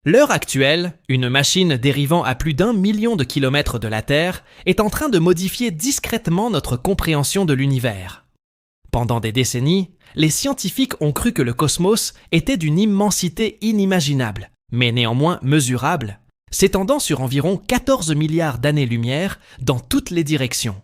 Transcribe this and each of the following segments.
L'heure actuelle, une machine dérivant à plus d'1 million de kilomètres de la Terre est en train de modifier discrètement notre compréhension de l'univers. Pendant des décennies, les scientifiques ont cru que le cosmos était d'une immensité inimaginable, mais néanmoins mesurable, s'étendant sur environ 14 milliards d'années-lumière dans toutes les directions.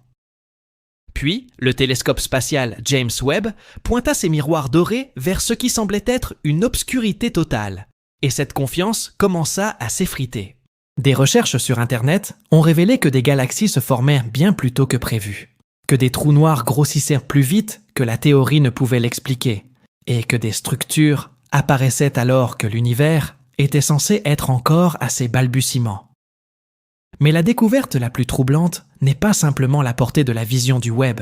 Puis, le télescope spatial James Webb pointa ses miroirs dorés vers ce qui semblait être une obscurité totale, et cette confiance commença à s'effriter. Des recherches sur Internet ont révélé que des galaxies se formaient bien plus tôt que prévu, que des trous noirs grossissaient plus vite que la théorie ne pouvait l'expliquer, et que des structures apparaissaient alors que l'univers était censé être encore à ses balbutiements. Mais la découverte la plus troublante n'est pas simplement la portée de la vision du web.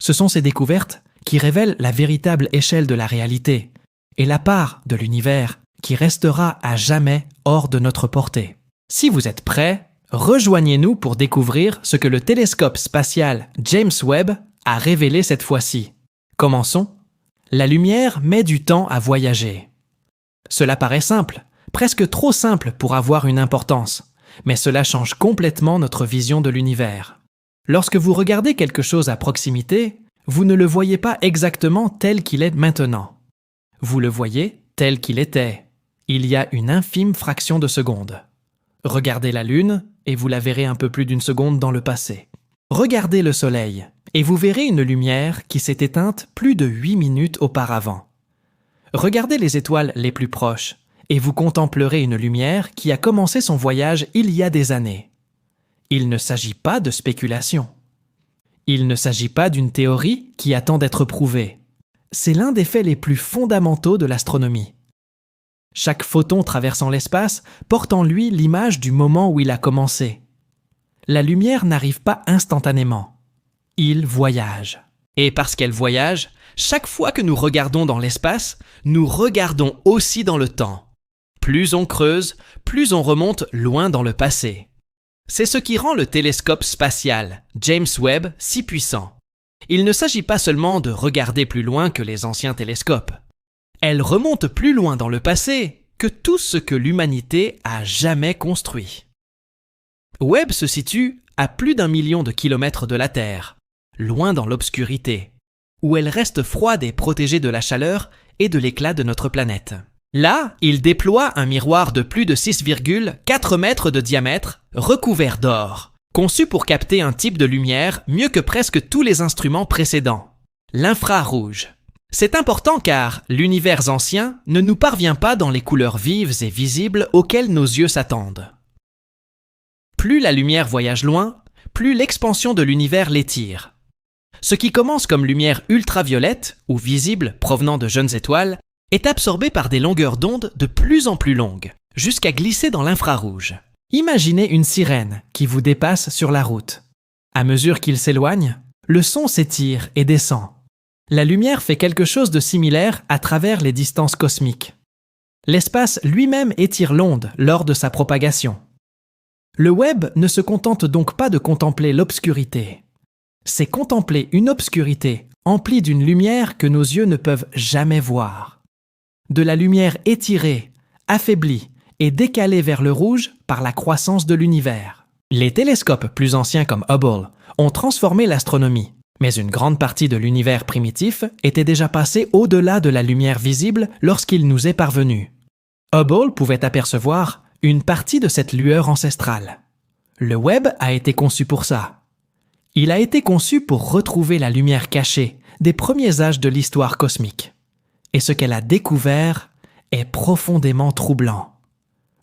Ce sont ces découvertes qui révèlent la véritable échelle de la réalité et la part de l'univers qui restera à jamais hors de notre portée. Si vous êtes prêts, rejoignez-nous pour découvrir ce que le télescope spatial James Webb a révélé cette fois-ci. Commençons. La lumière met du temps à voyager. Cela paraît simple, presque trop simple pour avoir une importance, mais cela change complètement notre vision de l'univers. Lorsque vous regardez quelque chose à proximité, vous ne le voyez pas exactement tel qu'il est maintenant. Vous le voyez tel qu'il était, il y a une infime fraction de seconde. Regardez la Lune, et vous la verrez un peu plus d'une seconde dans le passé. Regardez le Soleil, et vous verrez une lumière qui s'est éteinte plus de 8 minutes auparavant. Regardez les étoiles les plus proches, et vous contemplerez une lumière qui a commencé son voyage il y a des années. Il ne s'agit pas de spéculation. Il ne s'agit pas d'une théorie qui attend d'être prouvée. C'est l'un des faits les plus fondamentaux de l'astronomie. Chaque photon traversant l'espace porte en lui l'image du moment où il a commencé. La lumière n'arrive pas instantanément. Il voyage. Et parce qu'elle voyage, chaque fois que nous regardons dans l'espace, nous regardons aussi dans le temps. Plus on creuse, plus on remonte loin dans le passé. C'est ce qui rend le télescope spatial, James Webb, si puissant. Il ne s'agit pas seulement de regarder plus loin que les anciens télescopes. Elle remonte plus loin dans le passé que tout ce que l'humanité a jamais construit. Webb se situe à plus d'1 million de kilomètres de la Terre, loin dans l'obscurité, où elle reste froide et protégée de la chaleur et de l'éclat de notre planète. Là, il déploie un miroir de plus de 6,4 mètres de diamètre, recouvert d'or, conçu pour capter un type de lumière mieux que presque tous les instruments précédents, l'infrarouge. C'est important car l'univers ancien ne nous parvient pas dans les couleurs vives et visibles auxquelles nos yeux s'attendent. Plus la lumière voyage loin, plus l'expansion de l'univers l'étire. Ce qui commence comme lumière ultraviolette ou visible provenant de jeunes étoiles est absorbé par des longueurs d'onde de plus en plus longues, jusqu'à glisser dans l'infrarouge. Imaginez une sirène qui vous dépasse sur la route. À mesure qu'il s'éloigne, le son s'étire et descend. La lumière fait quelque chose de similaire à travers les distances cosmiques. L'espace lui-même étire l'onde lors de sa propagation. Le web ne se contente donc pas de contempler l'obscurité. C'est contempler une obscurité emplie d'une lumière que nos yeux ne peuvent jamais voir. De la lumière étirée, affaiblie et décalée vers le rouge par la croissance de l'univers. Les télescopes plus anciens comme Hubble ont transformé l'astronomie, mais une grande partie de l'univers primitif était déjà passée au-delà de la lumière visible lorsqu'il nous est parvenu. Hubble pouvait apercevoir une partie de cette lueur ancestrale. Le web a été conçu pour ça. Il a été conçu pour retrouver la lumière cachée des premiers âges de l'histoire cosmique. Et ce qu'elle a découvert est profondément troublant.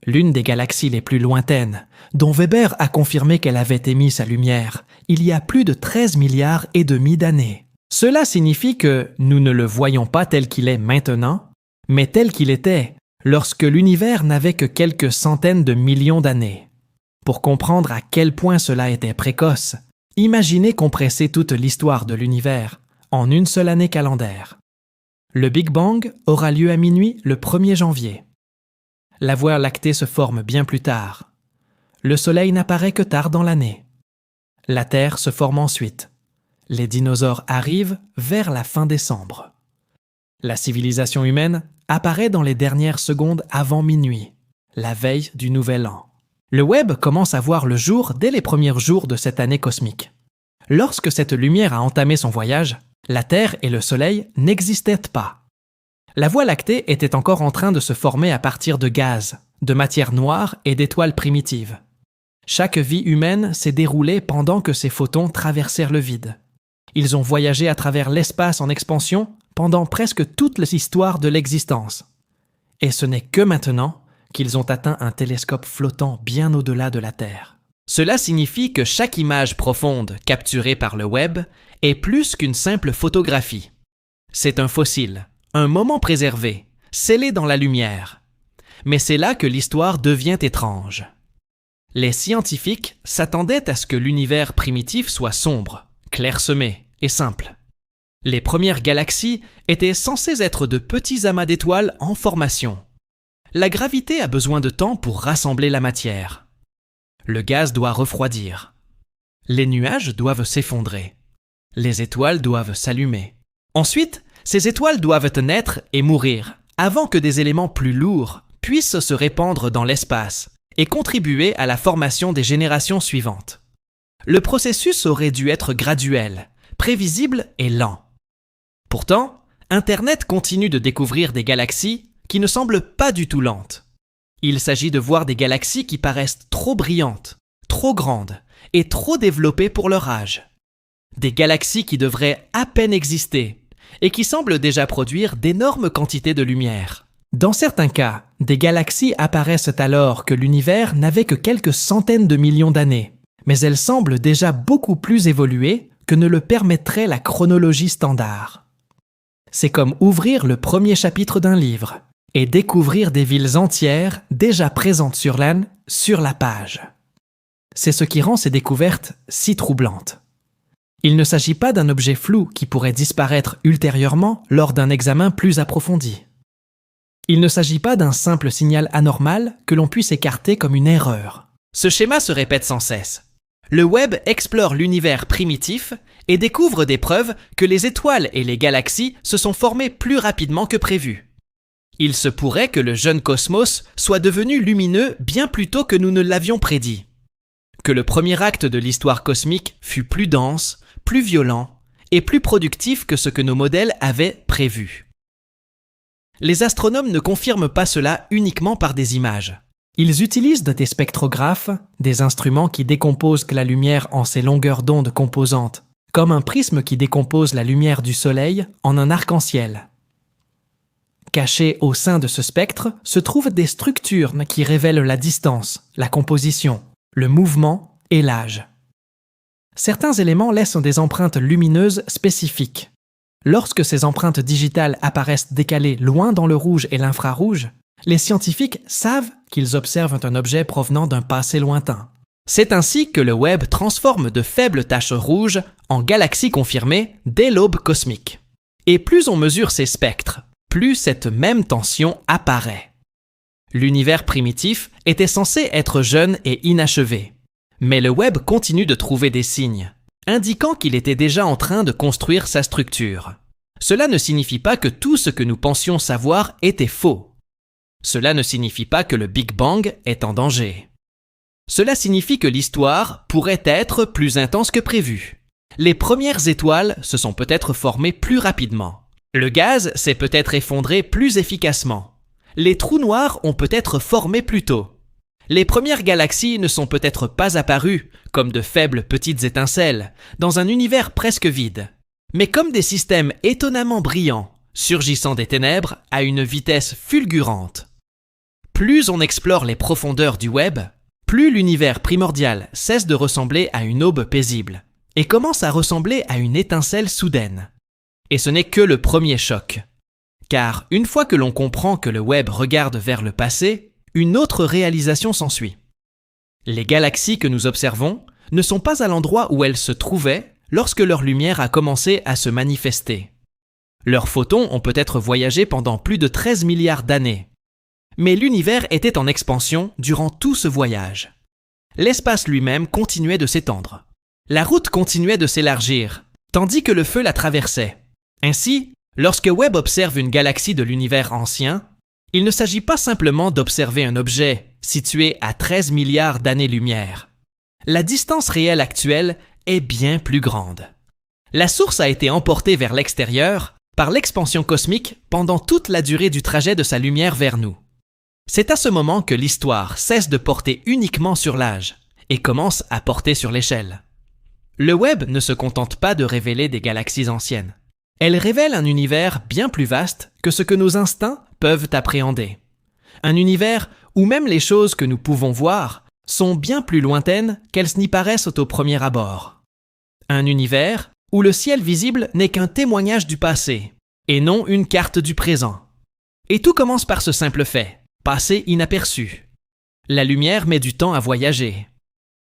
L'une des galaxies les plus lointaines, dont Weber a confirmé qu'elle avait émis sa lumière il y a plus de 13 milliards et demi d'années. Cela signifie que nous ne le voyons pas tel qu'il est maintenant, mais tel qu'il était lorsque l'univers n'avait que quelques centaines de millions d'années. Pour comprendre à quel point cela était précoce, imaginez compresser toute l'histoire de l'univers en une seule année calendaire. Le Big Bang aura lieu à minuit le 1er janvier. La Voie lactée se forme bien plus tard. Le Soleil n'apparaît que tard dans l'année. La Terre se forme ensuite. Les dinosaures arrivent vers la fin décembre. La civilisation humaine apparaît dans les dernières secondes avant minuit. la veille du Nouvel An. Le Webb commence à voir le jour dès les premiers jours de cette année cosmique. Lorsque cette lumière a entamé son voyage, la Terre et le Soleil n'existaient pas. La Voie lactée était encore en train de se former à partir de gaz, de matière noire et d'étoiles primitives. Chaque vie humaine s'est déroulée pendant que ces photons traversèrent le vide. Ils ont voyagé à travers l'espace en expansion pendant presque toute l'histoire de l'existence. Et ce n'est que maintenant qu'ils ont atteint un télescope flottant bien au-delà de la Terre. Cela signifie que chaque image profonde capturée par le Webb est plus qu'une simple photographie. C'est un fossile, un moment préservé, scellé dans la lumière. Mais c'est là que l'histoire devient étrange. Les scientifiques s'attendaient à ce que l'univers primitif soit sombre, clairsemé et simple. Les premières galaxies étaient censées être de petits amas d'étoiles en formation. La gravité a besoin de temps pour rassembler la matière. Le gaz doit refroidir. Les nuages doivent s'effondrer. Les étoiles doivent s'allumer. Ensuite, ces étoiles doivent naître et mourir avant que des éléments plus lourds puissent se répandre dans l'espace et contribuer à la formation des générations suivantes. Le processus aurait dû être graduel, prévisible et lent. Pourtant, Internet continue de découvrir des galaxies qui ne semblent pas du tout lentes. Il s'agit de voir des galaxies qui paraissent trop brillantes, trop grandes et trop développées pour leur âge. Des galaxies qui devraient à peine exister et qui semblent déjà produire d'énormes quantités de lumière. Dans certains cas, des galaxies apparaissent alors que l'univers n'avait que quelques centaines de millions d'années, mais elles semblent déjà beaucoup plus évoluées que ne le permettrait la chronologie standard. C'est comme ouvrir le premier chapitre d'un livre et découvrir des villes entières déjà présentes sur la page. C'est ce qui rend ces découvertes si troublantes. Il ne s'agit pas d'un objet flou qui pourrait disparaître ultérieurement lors d'un examen plus approfondi. Il ne s'agit pas d'un simple signal anormal que l'on puisse écarter comme une erreur. Ce schéma se répète sans cesse. Le Webb explore l'univers primitif et découvre des preuves que les étoiles et les galaxies se sont formées plus rapidement que prévu. Il se pourrait que le jeune cosmos soit devenu lumineux bien plus tôt que nous ne l'avions prédit. Que le premier acte de l'histoire cosmique fut plus dense, plus violent et plus productif que ce que nos modèles avaient prévu. Les astronomes ne confirment pas cela uniquement par des images. Ils utilisent des spectrographes, des instruments qui décomposent la lumière en ses longueurs d'onde composantes, comme un prisme qui décompose la lumière du Soleil en un arc-en-ciel. Cachés au sein de ce spectre se trouvent des structures qui révèlent la distance, la composition, le mouvement et l'âge. Certains éléments laissent des empreintes lumineuses spécifiques. Lorsque ces empreintes digitales apparaissent décalées loin dans le rouge et l'infrarouge, les scientifiques savent qu'ils observent un objet provenant d'un passé lointain. C'est ainsi que le Webb transforme de faibles taches rouges en galaxies confirmées dès l'aube cosmique. Et plus on mesure ces spectres, plus cette même tension apparaît. L'univers primitif était censé être jeune et inachevé. Mais le Webb continue de trouver des signes, indiquant qu'il était déjà en train de construire sa structure. Cela ne signifie pas que tout ce que nous pensions savoir était faux. Cela ne signifie pas que le Big Bang est en danger. Cela signifie que l'histoire pourrait être plus intense que prévu. Les premières étoiles se sont peut-être formées plus rapidement. Le gaz s'est peut-être effondré plus efficacement. Les trous noirs ont peut-être formé plus tôt. Les premières galaxies ne sont peut-être pas apparues comme de faibles petites étincelles dans un univers presque vide, mais comme des systèmes étonnamment brillants, surgissant des ténèbres à une vitesse fulgurante. Plus on explore les profondeurs du Webb, plus l'univers primordial cesse de ressembler à une aube paisible et commence à ressembler à une étincelle soudaine. Et ce n'est que le premier choc. Car une fois que l'on comprend que le Webb regarde vers le passé, une autre réalisation s'ensuit. Les galaxies que nous observons ne sont pas à l'endroit où elles se trouvaient lorsque leur lumière a commencé à se manifester. Leurs photons ont peut-être voyagé pendant plus de 13 milliards d'années. Mais l'univers était en expansion durant tout ce voyage. L'espace lui-même continuait de s'étendre. La route continuait de s'élargir, tandis que le feu la traversait. Ainsi, lorsque Webb observe une galaxie de l'univers ancien, Il ne s'agit pas simplement d'observer un objet situé à 13 milliards d'années-lumière. La distance réelle actuelle est bien plus grande. La source a été emportée vers l'extérieur par l'expansion cosmique pendant toute la durée du trajet de sa lumière vers nous. C'est à ce moment que l'histoire cesse de porter uniquement sur l'âge et commence à porter sur l'échelle. Le web ne se contente pas de révéler des galaxies anciennes. Elle révèle un univers bien plus vaste que ce que nos instincts peuvent appréhender. Un univers où même les choses que nous pouvons voir sont bien plus lointaines qu'elles n'y paraissent au premier abord. Un univers où le ciel visible n'est qu'un témoignage du passé, et non une carte du présent. Et tout commence par ce simple fait, passer inaperçu. La lumière met du temps à voyager.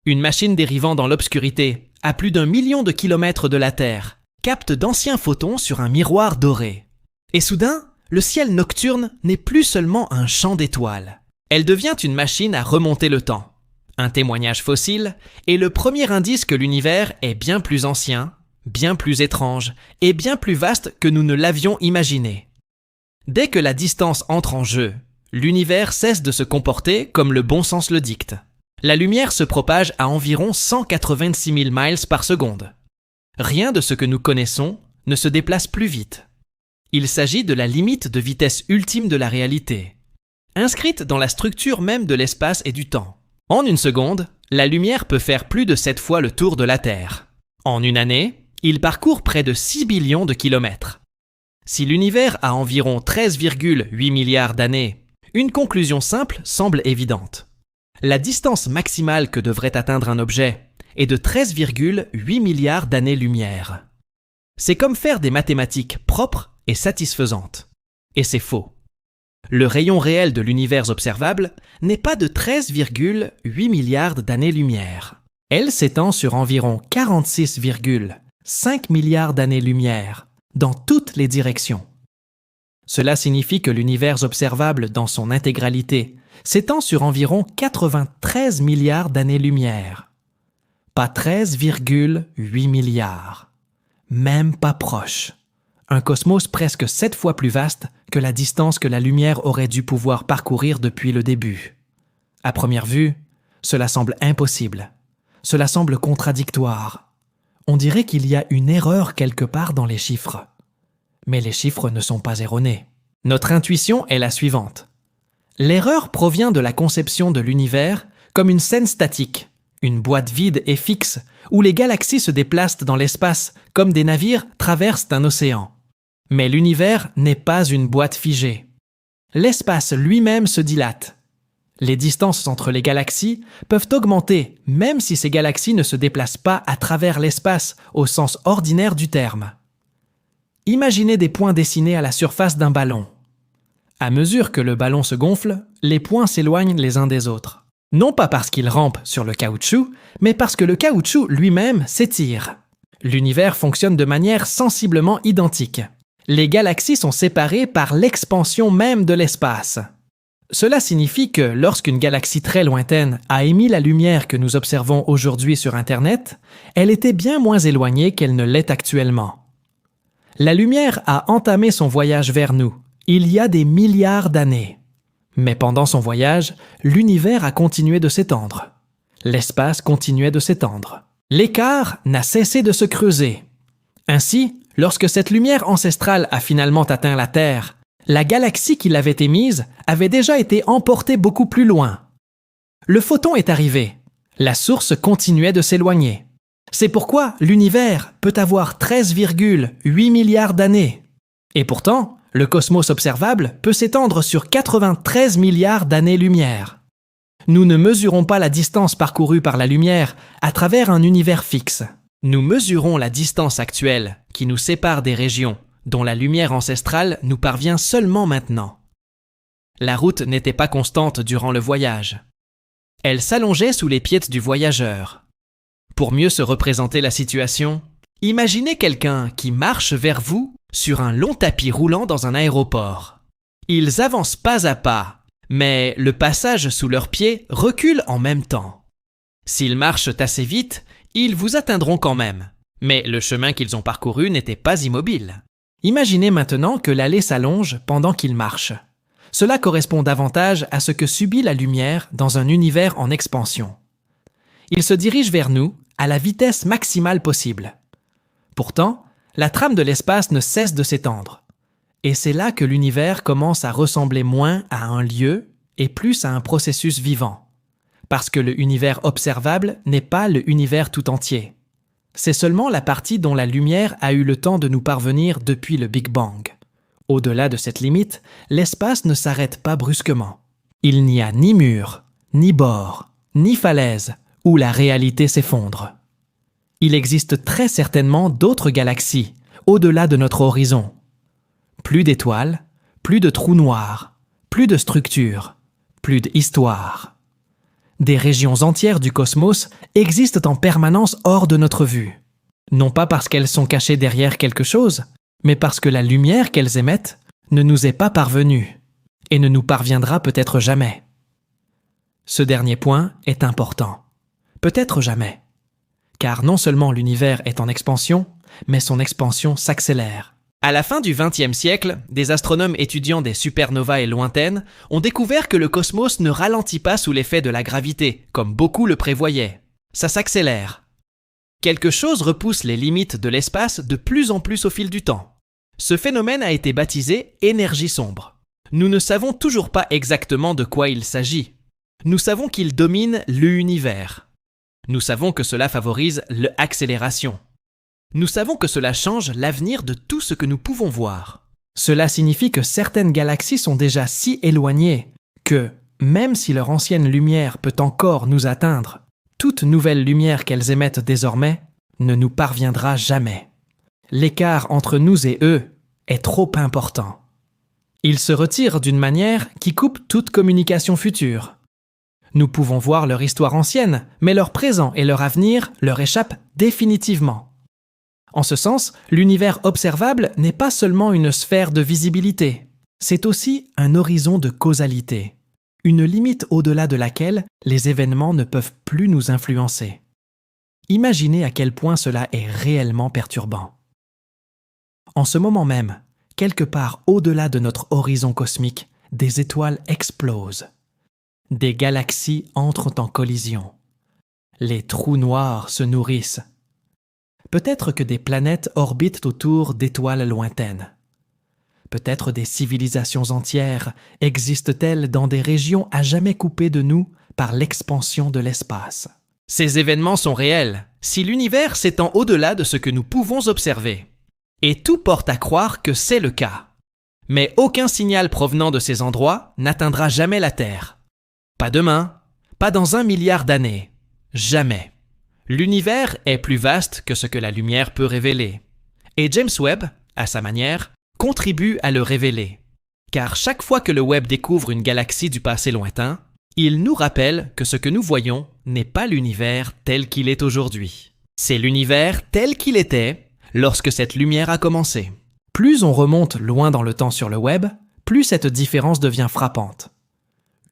Une machine dérivant dans l'obscurité, à plus d'1 million de kilomètres de la Terre, capte d'anciens photons sur un miroir doré. Et soudain, le ciel nocturne n'est plus seulement un champ d'étoiles. Elle devient une machine à remonter le temps. Un témoignage fossile et le premier indice que l'univers est bien plus ancien, bien plus étrange et bien plus vaste que nous ne l'avions imaginé. Dès que la distance entre en jeu, l'univers cesse de se comporter comme le bon sens le dicte. La lumière se propage à environ 186 000 miles par seconde. Rien de ce que nous connaissons ne se déplace plus vite. Il s'agit de la limite de vitesse ultime de la réalité, inscrite dans la structure même de l'espace et du temps. En une seconde, la lumière peut faire plus de 7 fois le tour de la Terre. En une année, il parcourt près de 6 billions de kilomètres. Si l'univers a environ 13,8 milliards d'années, une conclusion simple semble évidente. La distance maximale que devrait atteindre un objet est de 13,8 milliards d'années-lumière. C'est comme faire des mathématiques propres et satisfaisantes. Et c'est faux. Le rayon réel de l'univers observable n'est pas de 13,8 milliards d'années-lumière. Elle s'étend sur environ 46,5 milliards d'années-lumière, dans toutes les directions. Cela signifie que l'univers observable dans son intégralité s'étend sur environ 93 milliards d'années-lumière. Pas 13,8 milliards. Même pas proche. Un cosmos presque 7 fois plus vaste que la distance que la lumière aurait dû pouvoir parcourir depuis le début. À première vue, cela semble impossible. Cela semble contradictoire. On dirait qu'il y a une erreur quelque part dans les chiffres. Mais les chiffres ne sont pas erronés. Notre intuition est la suivante. L'erreur provient de la conception de l'univers comme une scène statique, une boîte vide et fixe où les galaxies se déplacent dans l'espace comme des navires traversent un océan. Mais l'univers n'est pas une boîte figée. L'espace lui-même se dilate. Les distances entre les galaxies peuvent augmenter même si ces galaxies ne se déplacent pas à travers l'espace au sens ordinaire du terme. Imaginez des points dessinés à la surface d'un ballon. À mesure que le ballon se gonfle, les points s'éloignent les uns des autres. Non pas parce qu'ils rampent sur le caoutchouc, mais parce que le caoutchouc lui-même s'étire. L'univers fonctionne de manière sensiblement identique. Les galaxies sont séparées par l'expansion même de l'espace. Cela signifie que lorsqu'une galaxie très lointaine a émis la lumière que nous observons aujourd'hui sur Internet, elle était bien moins éloignée qu'elle ne l'est actuellement. La lumière a entamé son voyage vers nous, il y a des milliards d'années. Mais pendant son voyage, l'univers a continué de s'étendre. L'espace continuait de s'étendre. L'écart n'a cessé de se creuser. Ainsi, lorsque cette lumière ancestrale a finalement atteint la Terre, la galaxie qui l'avait émise avait déjà été emportée beaucoup plus loin. Le photon est arrivé. La source continuait de s'éloigner. C'est pourquoi l'univers peut avoir 13,8 milliards d'années. Et pourtant, le cosmos observable peut s'étendre sur 93 milliards d'années-lumière. Nous ne mesurons pas la distance parcourue par la lumière à travers un univers fixe. Nous mesurons la distance actuelle qui nous sépare des régions dont la lumière ancestrale nous parvient seulement maintenant. La route n'était pas constante durant le voyage. Elle s'allongeait sous les pieds du voyageur. Pour mieux se représenter la situation, imaginez quelqu'un qui marche vers vous sur un long tapis roulant dans un aéroport. Ils avancent pas à pas, mais le passage sous leurs pieds recule en même temps. S'ils marchent assez vite, ils vous atteindront quand même. Mais le chemin qu'ils ont parcouru n'était pas immobile. Imaginez maintenant que l'allée s'allonge pendant qu'ils marchent. Cela correspond davantage à ce que subit la lumière dans un univers en expansion. Il se dirige vers nous à la vitesse maximale possible. Pourtant, la trame de l'espace ne cesse de s'étendre. Et c'est là que l'univers commence à ressembler moins à un lieu et plus à un processus vivant. Parce que le univers observable n'est pas le univers tout entier. C'est seulement la partie dont la lumière a eu le temps de nous parvenir depuis le Big Bang. Au-delà de cette limite, l'espace ne s'arrête pas brusquement. Il n'y a ni mur, ni bord, ni falaise où la réalité s'effondre. Il existe très certainement d'autres galaxies, au-delà de notre horizon. Plus d'étoiles, plus de trous noirs, plus de structures, plus d'histoire. Des régions entières du cosmos existent en permanence hors de notre vue. Non pas parce qu'elles sont cachées derrière quelque chose, mais parce que la lumière qu'elles émettent ne nous est pas parvenue et ne nous parviendra peut-être jamais. Ce dernier point est important. Peut-être jamais. Car non seulement l'univers est en expansion, mais son expansion s'accélère. À la fin du XXe siècle, des astronomes étudiant des supernovas lointaines ont découvert que le cosmos ne ralentit pas sous l'effet de la gravité, comme beaucoup le prévoyaient. Ça s'accélère. Quelque chose repousse les limites de l'espace de plus en plus au fil du temps. Ce phénomène a été baptisé énergie sombre. Nous ne savons toujours pas exactement de quoi il s'agit. Nous savons qu'il domine l'univers. Nous savons que cela favorise l'accélération. Nous savons que cela change l'avenir de tout ce que nous pouvons voir. Cela signifie que certaines galaxies sont déjà si éloignées que, même si leur ancienne lumière peut encore nous atteindre, toute nouvelle lumière qu'elles émettent désormais ne nous parviendra jamais. L'écart entre nous et eux est trop important. Ils se retirent d'une manière qui coupe toute communication future. Nous pouvons voir leur histoire ancienne, mais leur présent et leur avenir leur échappent définitivement. En ce sens, l'univers observable n'est pas seulement une sphère de visibilité, c'est aussi un horizon de causalité, une limite au-delà de laquelle les événements ne peuvent plus nous influencer. Imaginez à quel point cela est réellement perturbant. En ce moment même, quelque part au-delà de notre horizon cosmique, des étoiles explosent. Des galaxies entrent en collision. Les trous noirs se nourrissent. Peut-être que des planètes orbitent autour d'étoiles lointaines. Peut-être des civilisations entières existent-elles dans des régions à jamais coupées de nous par l'expansion de l'espace. Ces événements sont réels, si l'univers s'étend au-delà de ce que nous pouvons observer. Et tout porte à croire que c'est le cas. Mais aucun signal provenant de ces endroits n'atteindra jamais la Terre. Pas demain, pas dans 1 milliard d'années. Jamais. L'univers est plus vaste que ce que la lumière peut révéler. Et James Webb, à sa manière, contribue à le révéler. Car chaque fois que le Webb découvre une galaxie du passé lointain, il nous rappelle que ce que nous voyons n'est pas l'univers tel qu'il est aujourd'hui. C'est l'univers tel qu'il était lorsque cette lumière a commencé. Plus on remonte loin dans le temps sur le Webb, plus cette différence devient frappante.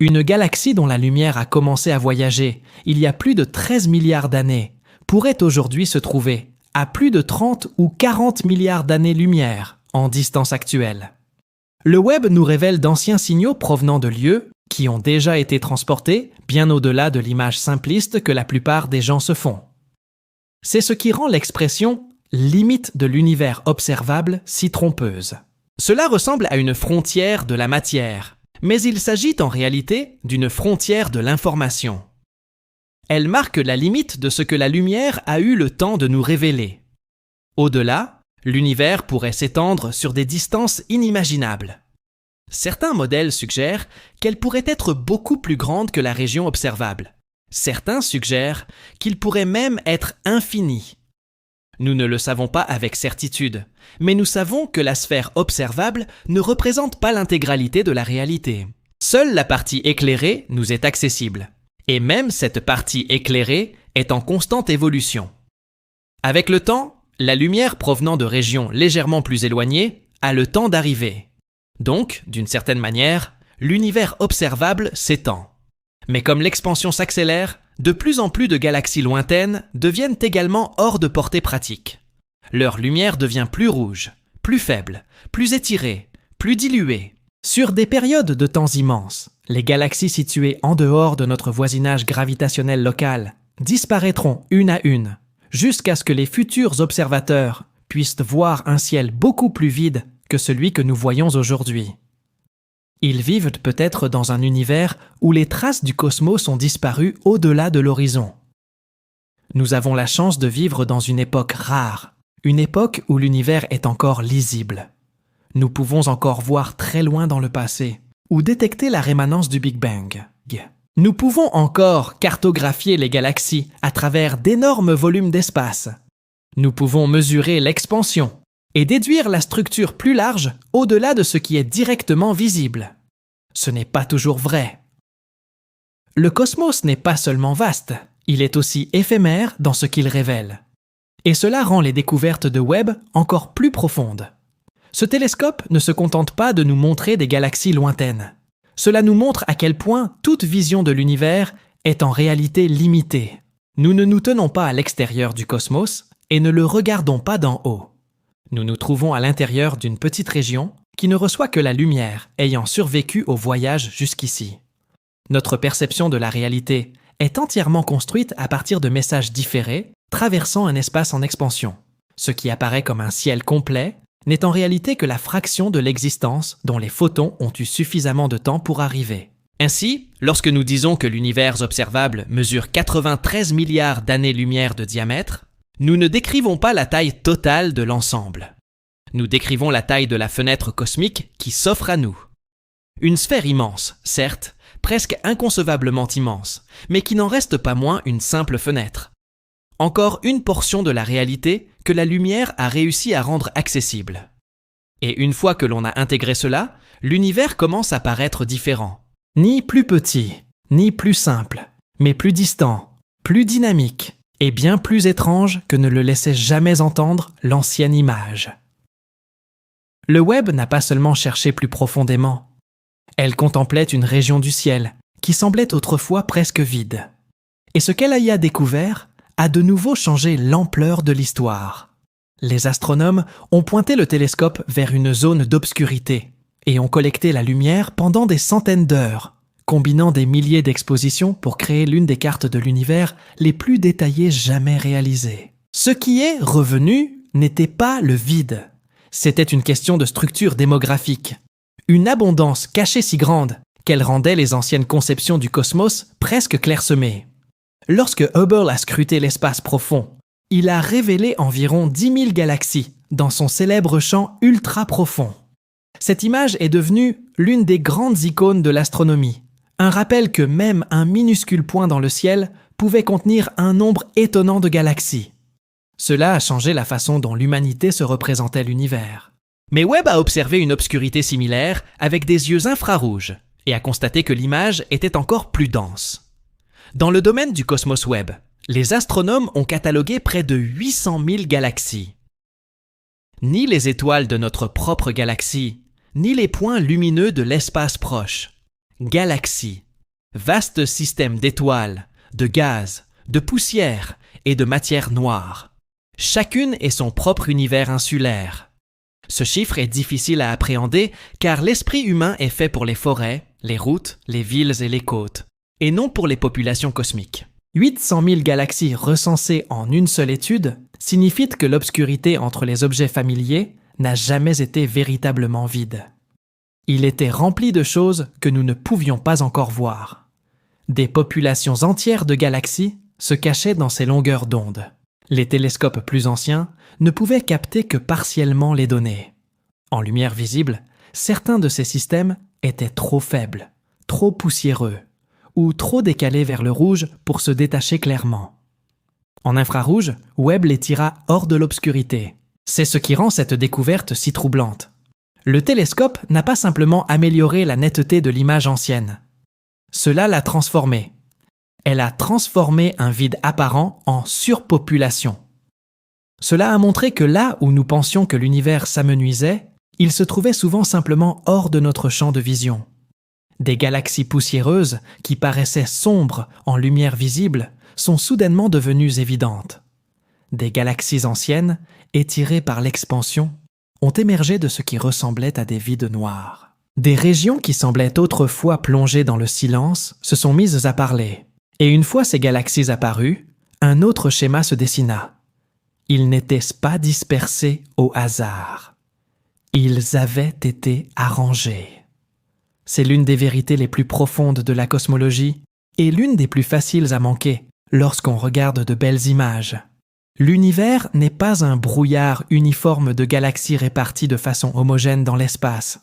Une galaxie dont la lumière a commencé à voyager il y a plus de 13 milliards d'années pourrait aujourd'hui se trouver à plus de 30 ou 40 milliards d'années-lumière en distance actuelle. Le Webb nous révèle d'anciens signaux provenant de lieux qui ont déjà été transportés bien au-delà de l'image simpliste que la plupart des gens se font. C'est ce qui rend l'expression « limite de l'univers observable » si trompeuse. Cela ressemble à une frontière de la matière, mais il s'agit en réalité d'une frontière de l'information. Elle marque la limite de ce que la lumière a eu le temps de nous révéler. Au-delà, l'univers pourrait s'étendre sur des distances inimaginables. Certains modèles suggèrent qu'elle pourrait être beaucoup plus grande que la région observable. Certains suggèrent qu'il pourrait même être infini. Nous ne le savons pas avec certitude, mais nous savons que la sphère observable ne représente pas l'intégralité de la réalité. Seule la partie éclairée nous est accessible. Et même cette partie éclairée est en constante évolution. Avec le temps, la lumière provenant de régions légèrement plus éloignées a le temps d'arriver. Donc, d'une certaine manière, l'univers observable s'étend. Mais comme l'expansion s'accélère, de plus en plus de galaxies lointaines deviennent également hors de portée pratique. Leur lumière devient plus rouge, plus faible, plus étirée, plus diluée. Sur des périodes de temps immenses, les galaxies situées en dehors de notre voisinage gravitationnel local disparaîtront une à une, jusqu'à ce que les futurs observateurs puissent voir un ciel beaucoup plus vide que celui que nous voyons aujourd'hui. Ils vivent peut-être dans un univers où les traces du cosmos ont disparu au-delà de l'horizon. Nous avons la chance de vivre dans une époque rare, une époque où l'univers est encore lisible. Nous pouvons encore voir très loin dans le passé, ou détecter la rémanence du Big Bang. Nous pouvons encore cartographier les galaxies à travers d'énormes volumes d'espace. Nous pouvons mesurer l'expansion et déduire la structure plus large au-delà de ce qui est directement visible. Ce n'est pas toujours vrai. Le cosmos n'est pas seulement vaste, il est aussi éphémère dans ce qu'il révèle. Et cela rend les découvertes de Webb encore plus profondes. Ce télescope ne se contente pas de nous montrer des galaxies lointaines. Cela nous montre à quel point toute vision de l'univers est en réalité limitée. Nous ne nous tenons pas à l'extérieur du cosmos et ne le regardons pas d'en haut. Nous nous trouvons à l'intérieur d'une petite région qui ne reçoit que la lumière ayant survécu au voyage jusqu'ici. Notre perception de la réalité est entièrement construite à partir de messages différés traversant un espace en expansion. Ce qui apparaît comme un ciel complet n'est en réalité que la fraction de l'existence dont les photons ont eu suffisamment de temps pour arriver. Ainsi, lorsque nous disons que l'univers observable mesure 93 milliards d'années-lumière de diamètre, nous ne décrivons pas la taille totale de l'ensemble. Nous décrivons la taille de la fenêtre cosmique qui s'offre à nous. Une sphère immense, certes, presque inconcevablement immense, mais qui n'en reste pas moins une simple fenêtre. Encore une portion de la réalité que la lumière a réussi à rendre accessible. Et une fois que l'on a intégré cela, l'univers commence à paraître différent. Ni plus petit, ni plus simple, mais plus distant, plus dynamique, et bien plus étrange que ne le laissait jamais entendre l'ancienne image. Le Webb n'a pas seulement cherché plus profondément. Elle contemplait une région du ciel qui semblait autrefois presque vide. Et ce qu'elle y a découvert a de nouveau changé l'ampleur de l'histoire. Les astronomes ont pointé le télescope vers une zone d'obscurité et ont collecté la lumière pendant des centaines d'heures, combinant des milliers d'expositions pour créer l'une des cartes de l'univers les plus détaillées jamais réalisées. Ce qui est revenu n'était pas le vide. C'était une question de structure démographique. Une abondance cachée si grande qu'elle rendait les anciennes conceptions du cosmos presque clairsemées. Lorsque Hubble a scruté l'espace profond, il a révélé environ 10 000 galaxies dans son célèbre champ ultra profond. Cette image est devenue l'une des grandes icônes de l'astronomie, un rappel que même un minuscule point dans le ciel pouvait contenir un nombre étonnant de galaxies. Cela a changé la façon dont l'humanité se représentait l'univers. Mais Webb a observé une obscurité similaire avec des yeux infrarouges et a constaté que l'image était encore plus dense. Dans le domaine du Cosmos Webb, les astronomes ont catalogué près de 800 000 galaxies. Ni les étoiles de notre propre galaxie, ni les points lumineux de l'espace proche. Galaxies, vaste système d'étoiles, de gaz, de poussière et de matière noire. Chacune est son propre univers insulaire. Ce chiffre est difficile à appréhender car l'esprit humain est fait pour les forêts, les routes, les villes et les côtes, et non pour les populations cosmiques. 800 000 galaxies recensées en une seule étude signifient que l'obscurité entre les objets familiers n'a jamais été véritablement vide. Il était rempli de choses que nous ne pouvions pas encore voir. Des populations entières de galaxies se cachaient dans ces longueurs d'onde. Les télescopes plus anciens ne pouvaient capter que partiellement les données. En lumière visible, certains de ces systèmes étaient trop faibles, trop poussiéreux, ou trop décalés vers le rouge pour se détacher clairement. En infrarouge, Webb les tira hors de l'obscurité. C'est ce qui rend cette découverte si troublante. Le télescope n'a pas simplement amélioré la netteté de l'image ancienne. Cela l'a transformée. Elle a transformé un vide apparent en surpopulation. Cela a montré que là où nous pensions que l'univers s'amenuisait, il se trouvait souvent simplement hors de notre champ de vision. Des galaxies poussiéreuses, qui paraissaient sombres en lumière visible, sont soudainement devenues évidentes. Des galaxies anciennes, étirées par l'expansion, ont émergé de ce qui ressemblait à des vides noirs. Des régions qui semblaient autrefois plongées dans le silence se sont mises à parler. Et une fois ces galaxies apparues, un autre schéma se dessina. Ils n'étaient pas dispersés au hasard. Ils avaient été arrangés. C'est l'une des vérités les plus profondes de la cosmologie et l'une des plus faciles à manquer lorsqu'on regarde de belles images. L'univers n'est pas un brouillard uniforme de galaxies réparties de façon homogène dans l'espace.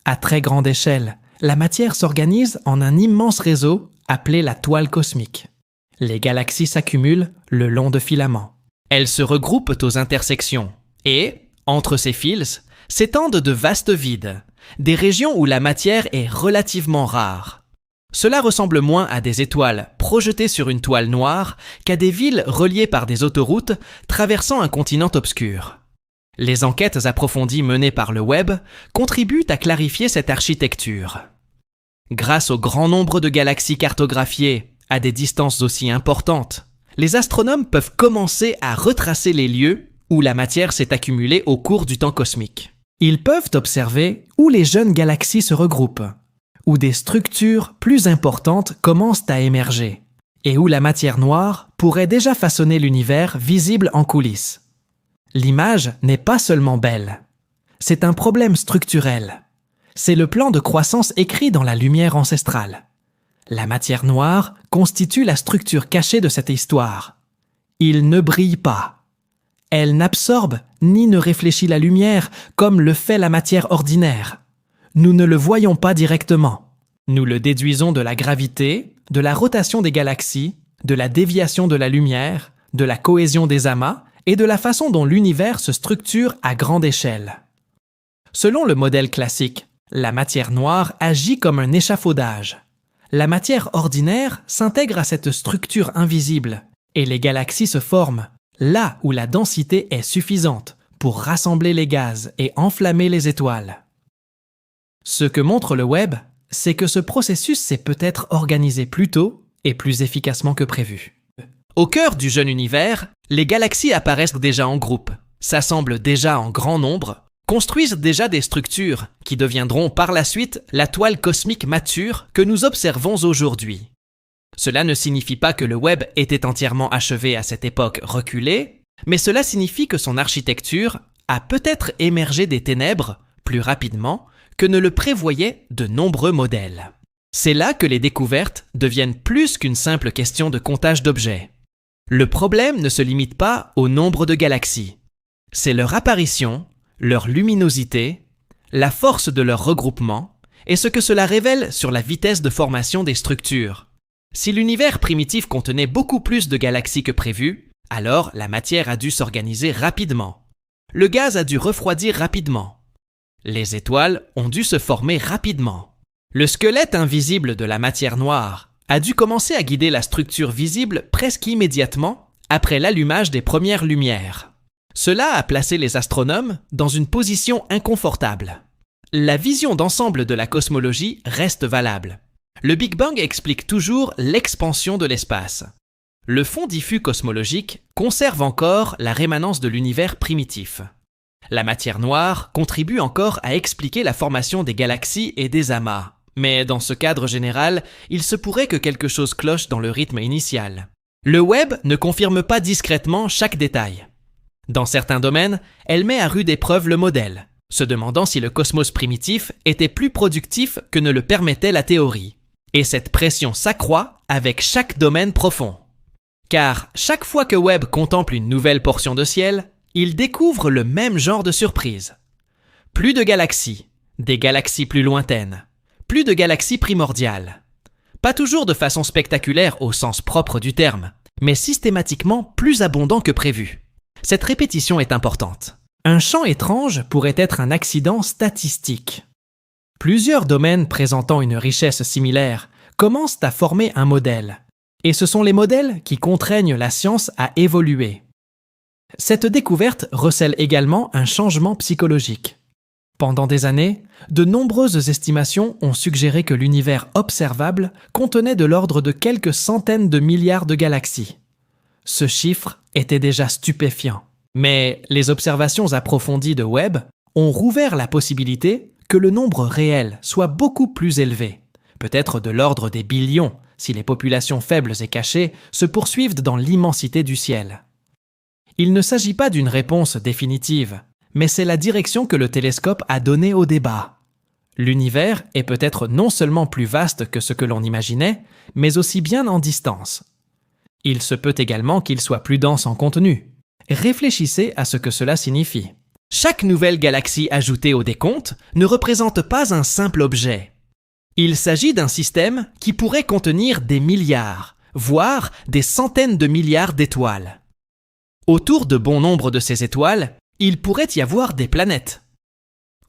À très grande échelle, la matière s'organise en un immense réseau appelé la toile cosmique. Les galaxies s'accumulent le long de filaments. Elles se regroupent aux intersections et, entre ces fils, s'étendent de vastes vides, des régions où la matière est relativement rare. Cela ressemble moins à des étoiles projetées sur une toile noire qu'à des villes reliées par des autoroutes traversant un continent obscur. Les enquêtes approfondies menées par le web contribuent à clarifier cette architecture. Grâce au grand nombre de galaxies cartographiées à des distances aussi importantes, les astronomes peuvent commencer à retracer les lieux où la matière s'est accumulée au cours du temps cosmique. Ils peuvent observer où les jeunes galaxies se regroupent, où des structures plus importantes commencent à émerger, et où la matière noire pourrait déjà façonner l'univers visible en coulisses. L'image n'est pas seulement belle, c'est un problème structurel. C'est le plan de croissance écrit dans la lumière ancestrale. La matière noire constitue la structure cachée de cette histoire. Il ne brille pas. Elle n'absorbe ni ne réfléchit la lumière comme le fait la matière ordinaire. Nous ne le voyons pas directement. Nous le déduisons de la gravité, de la rotation des galaxies, de la déviation de la lumière, de la cohésion des amas et de la façon dont l'univers se structure à grande échelle. Selon le modèle classique, la matière noire agit comme un échafaudage. La matière ordinaire s'intègre à cette structure invisible et les galaxies se forment là où la densité est suffisante pour rassembler les gaz et enflammer les étoiles. Ce que montre le web, c'est que ce processus s'est peut-être organisé plus tôt et plus efficacement que prévu. Au cœur du jeune univers, les galaxies apparaissent déjà en groupe, s'assemblent déjà en grand nombre, construisent déjà des structures qui deviendront par la suite la toile cosmique mature que nous observons aujourd'hui. Cela ne signifie pas que le web était entièrement achevé à cette époque reculée, mais cela signifie que son architecture a peut-être émergé des ténèbres plus rapidement que ne le prévoyaient de nombreux modèles. C'est là que les découvertes deviennent plus qu'une simple question de comptage d'objets. Le problème ne se limite pas au nombre de galaxies. C'est leur apparition, leur luminosité, la force de leur regroupement et ce que cela révèle sur la vitesse de formation des structures. Si l'univers primitif contenait beaucoup plus de galaxies que prévu, alors la matière a dû s'organiser rapidement. Le gaz a dû refroidir rapidement. Les étoiles ont dû se former rapidement. Le squelette invisible de la matière noire a dû commencer à guider la structure visible presque immédiatement après l'allumage des premières lumières. Cela a placé les astronomes dans une position inconfortable. La vision d'ensemble de la cosmologie reste valable. Le Big Bang explique toujours l'expansion de l'espace. Le fond diffus cosmologique conserve encore la rémanence de l'univers primitif. La matière noire contribue encore à expliquer la formation des galaxies et des amas. Mais dans ce cadre général, il se pourrait que quelque chose cloche dans le rythme initial. Le web ne confirme pas discrètement chaque détail. Dans certains domaines, elle met à rude épreuve le modèle, se demandant si le cosmos primitif était plus productif que ne le permettait la théorie. Et cette pression s'accroît avec chaque domaine profond. Car chaque fois que Webb contemple une nouvelle portion de ciel, il découvre le même genre de surprise. Plus de galaxies, des galaxies plus lointaines, plus de galaxies primordiales. Pas toujours de façon spectaculaire au sens propre du terme, mais systématiquement plus abondant que prévu. Cette répétition est importante. Un champ étrange pourrait être un accident statistique. Plusieurs domaines présentant une richesse similaire commencent à former un modèle, et ce sont les modèles qui contraignent la science à évoluer. Cette découverte recèle également un changement psychologique. Pendant des années, de nombreuses estimations ont suggéré que l'univers observable contenait de l'ordre de quelques centaines de milliards de galaxies. Ce chiffre était déjà stupéfiant. Mais les observations approfondies de Webb ont rouvert la possibilité que le nombre réel soit beaucoup plus élevé, peut-être de l'ordre des billions, si les populations faibles et cachées se poursuivent dans l'immensité du ciel. Il ne s'agit pas d'une réponse définitive, mais c'est la direction que le télescope a donnée au débat. L'univers est peut-être non seulement plus vaste que ce que l'on imaginait, mais aussi bien en distance. Il se peut également qu'il soit plus dense en contenu. Réfléchissez à ce que cela signifie. Chaque nouvelle galaxie ajoutée au décompte ne représente pas un simple objet. Il s'agit d'un système qui pourrait contenir des milliards, voire des centaines de milliards d'étoiles. Autour de bon nombre de ces étoiles, il pourrait y avoir des planètes.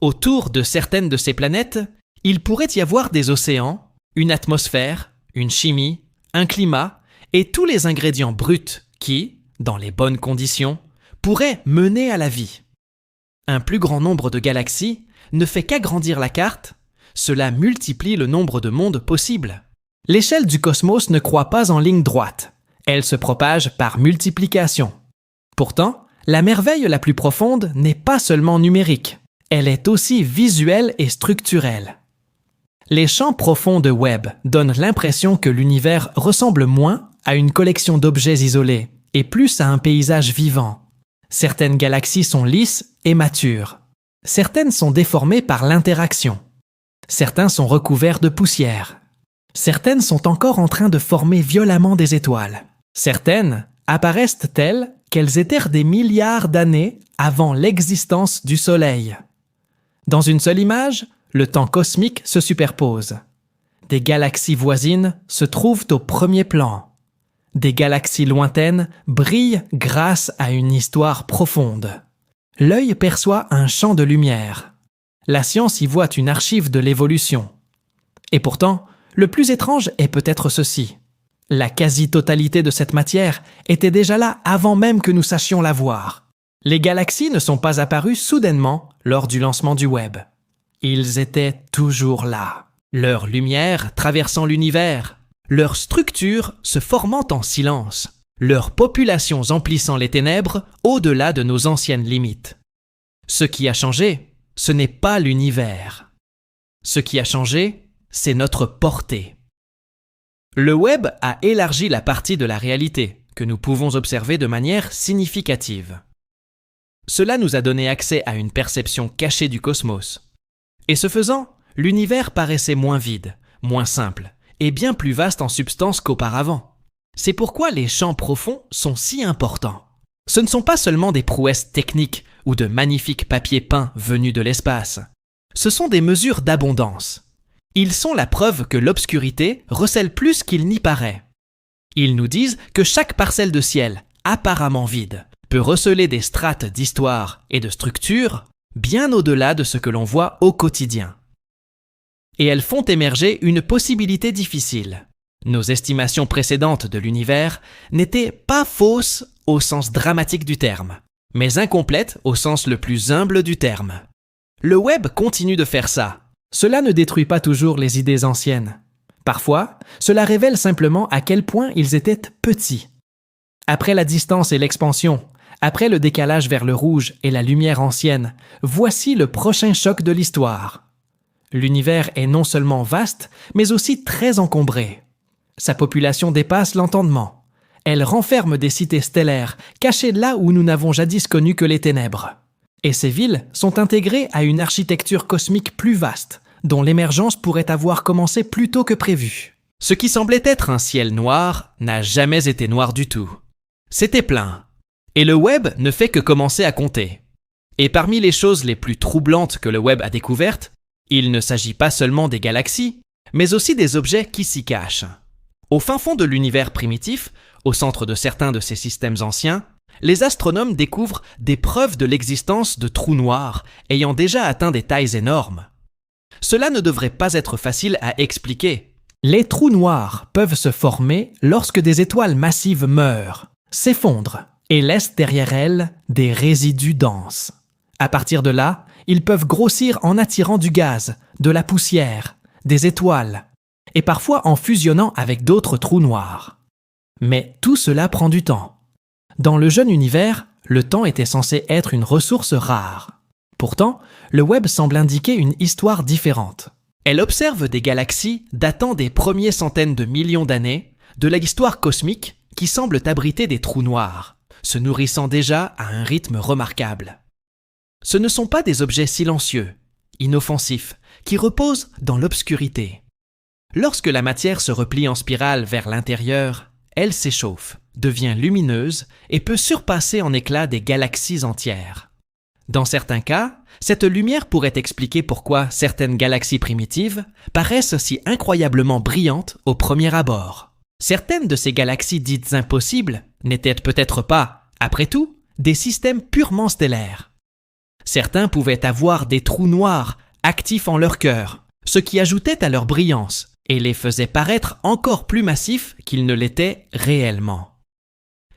Autour de certaines de ces planètes, il pourrait y avoir des océans, une atmosphère, une chimie, un climat et tous les ingrédients bruts qui, dans les bonnes conditions, pourraient mener à la vie. Un plus grand nombre de galaxies ne fait qu'agrandir la carte, cela multiplie le nombre de mondes possibles. L'échelle du cosmos ne croît pas en ligne droite, elle se propage par multiplication. Pourtant, la merveille la plus profonde n'est pas seulement numérique, elle est aussi visuelle et structurelle. Les champs profonds de Webb donnent l'impression que l'univers ressemble moins à une collection d'objets isolés et plus à un paysage vivant. Certaines galaxies sont lisses et matures. Certaines sont déformées par l'interaction. Certains sont recouverts de poussière. Certaines sont encore en train de former violemment des étoiles. Certaines apparaissent telles qu'elles étaient des milliards d'années avant l'existence du Soleil. Dans une seule image, le temps cosmique se superpose. Des galaxies voisines se trouvent au premier plan. Des galaxies lointaines brillent grâce à une histoire profonde. L'œil perçoit un champ de lumière. La science y voit une archive de l'évolution. Et pourtant, le plus étrange est peut-être ceci. La quasi-totalité de cette matière était déjà là avant même que nous sachions la voir. Les galaxies ne sont pas apparues soudainement lors du lancement du Webb. Ils étaient toujours là, leur lumière traversant l'univers, leur structure se formant en silence, leurs populations emplissant les ténèbres au-delà de nos anciennes limites. Ce qui a changé, ce n'est pas l'univers. Ce qui a changé, c'est notre portée. Le Webb a élargi la partie de la réalité que nous pouvons observer de manière significative. Cela nous a donné accès à une perception cachée du cosmos. Et ce faisant, l'univers paraissait moins vide, moins simple, et bien plus vaste en substance qu'auparavant. C'est pourquoi les champs profonds sont si importants. Ce ne sont pas seulement des prouesses techniques ou de magnifiques papiers peints venus de l'espace. Ce sont des mesures d'abondance. Ils sont la preuve que l'obscurité recèle plus qu'il n'y paraît. Ils nous disent que chaque parcelle de ciel, apparemment vide, peut receler des strates d'histoire et de structure bien au-delà de ce que l'on voit au quotidien. Et elles font émerger une possibilité difficile. Nos estimations précédentes de l'univers n'étaient pas fausses au sens dramatique du terme, mais incomplètes au sens le plus humble du terme. Le Webb continue de faire ça. Cela ne détruit pas toujours les idées anciennes. Parfois, cela révèle simplement à quel point ils étaient petits. Après la distance et l'expansion, après le décalage vers le rouge et la lumière ancienne, voici le prochain choc de l'histoire. L'univers est non seulement vaste, mais aussi très encombré. Sa population dépasse l'entendement. Elle renferme des cités stellaires, cachées là où nous n'avons jadis connu que les ténèbres. Et ces villes sont intégrées à une architecture cosmique plus vaste, dont l'émergence pourrait avoir commencé plus tôt que prévu. Ce qui semblait être un ciel noir n'a jamais été noir du tout. C'était plein. Et le Webb ne fait que commencer à compter. Et parmi les choses les plus troublantes que le Webb a découvertes, il ne s'agit pas seulement des galaxies, mais aussi des objets qui s'y cachent. Au fin fond de l'univers primitif, au centre de certains de ces systèmes anciens, les astronomes découvrent des preuves de l'existence de trous noirs ayant déjà atteint des tailles énormes. Cela ne devrait pas être facile à expliquer. Les trous noirs peuvent se former lorsque des étoiles massives meurent, s'effondrent et laissent derrière elles des résidus denses. À partir de là, ils peuvent grossir en attirant du gaz, de la poussière, des étoiles, et parfois en fusionnant avec d'autres trous noirs. Mais tout cela prend du temps. Dans le jeune univers, le temps était censé être une ressource rare. Pourtant, le Webb semble indiquer une histoire différente. Elle observe des galaxies datant des premières centaines de millions d'années de l'histoire cosmique qui semblent abriter des trous noirs, se nourrissant déjà à un rythme remarquable. Ce ne sont pas des objets silencieux, inoffensifs, qui reposent dans l'obscurité. Lorsque la matière se replie en spirale vers l'intérieur, elle s'échauffe, devient lumineuse et peut surpasser en éclats des galaxies entières. Dans certains cas, cette lumière pourrait expliquer pourquoi certaines galaxies primitives paraissent si incroyablement brillantes au premier abord. Certaines de ces galaxies dites impossibles n'étaient peut-être pas, après tout, des systèmes purement stellaires. Certains pouvaient avoir des trous noirs actifs en leur cœur, ce qui ajoutait à leur brillance et les faisait paraître encore plus massifs qu'ils ne l'étaient réellement.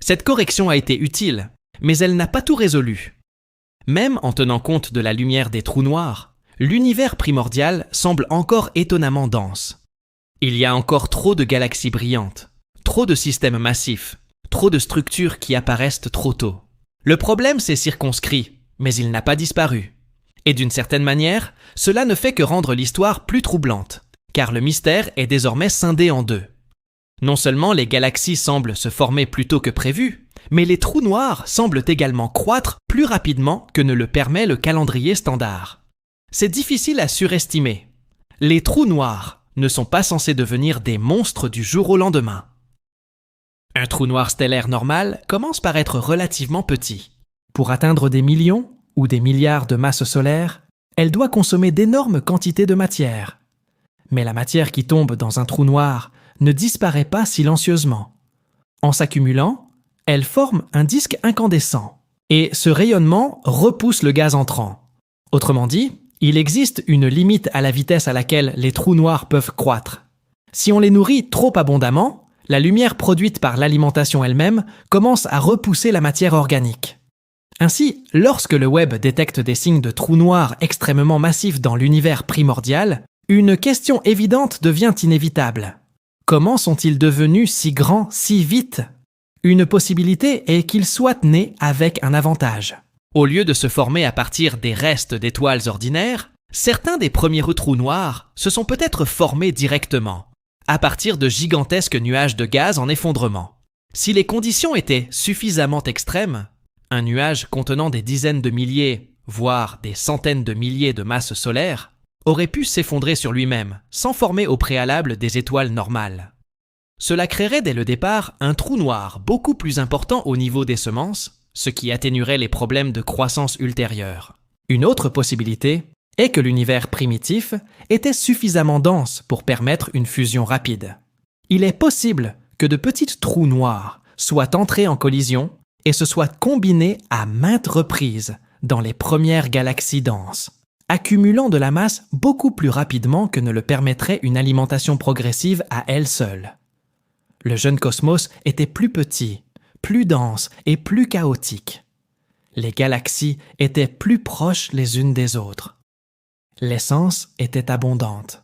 Cette correction a été utile, mais elle n'a pas tout résolu. Même en tenant compte de la lumière des trous noirs, l'univers primordial semble encore étonnamment dense. Il y a encore trop de galaxies brillantes, trop de systèmes massifs, trop de structures qui apparaissent trop tôt. Le problème s'est circonscrit, mais il n'a pas disparu. Et d'une certaine manière, cela ne fait que rendre l'histoire plus troublante, car le mystère est désormais scindé en deux. Non seulement les galaxies semblent se former plus tôt que prévu, mais les trous noirs semblent également croître plus rapidement que ne le permet le calendrier standard. C'est difficile à surestimer. Les trous noirs ne sont pas censés devenir des monstres du jour au lendemain. Un trou noir stellaire normal commence par être relativement petit. Pour atteindre des millions ou des milliards de masses solaires, elle doit consommer d'énormes quantités de matière. Mais la matière qui tombe dans un trou noir ne disparaît pas silencieusement. En s'accumulant, elle forme un disque incandescent, et ce rayonnement repousse le gaz entrant. Autrement dit, il existe une limite à la vitesse à laquelle les trous noirs peuvent croître. Si on les nourrit trop abondamment, la lumière produite par l'alimentation elle-même commence à repousser la matière organique. Ainsi, lorsque le Webb détecte des signes de trous noirs extrêmement massifs dans l'univers primordial, une question évidente devient inévitable. Comment sont-ils devenus si grands si vite ? Une possibilité est qu'ils soient nés avec un avantage. Au lieu de se former à partir des restes d'étoiles ordinaires, certains des premiers trous noirs se sont peut-être formés directement, à partir de gigantesques nuages de gaz en effondrement. Si les conditions étaient suffisamment extrêmes, un nuage contenant des dizaines de milliers, voire des centaines de milliers de masses solaires, aurait pu s'effondrer sur lui-même, sans former au préalable des étoiles normales. Cela créerait dès le départ un trou noir beaucoup plus important au niveau des semences, ce qui atténuerait les problèmes de croissance ultérieure. Une autre possibilité est que l'univers primitif était suffisamment dense pour permettre une fusion rapide. Il est possible que de petits trous noirs soient entrés en collision et se soient combinés à maintes reprises dans les premières galaxies denses, accumulant de la masse beaucoup plus rapidement que ne le permettrait une alimentation progressive à elle seule. Le jeune cosmos était plus petit, plus dense et plus chaotique. Les galaxies étaient plus proches les unes des autres. L'essence était abondante.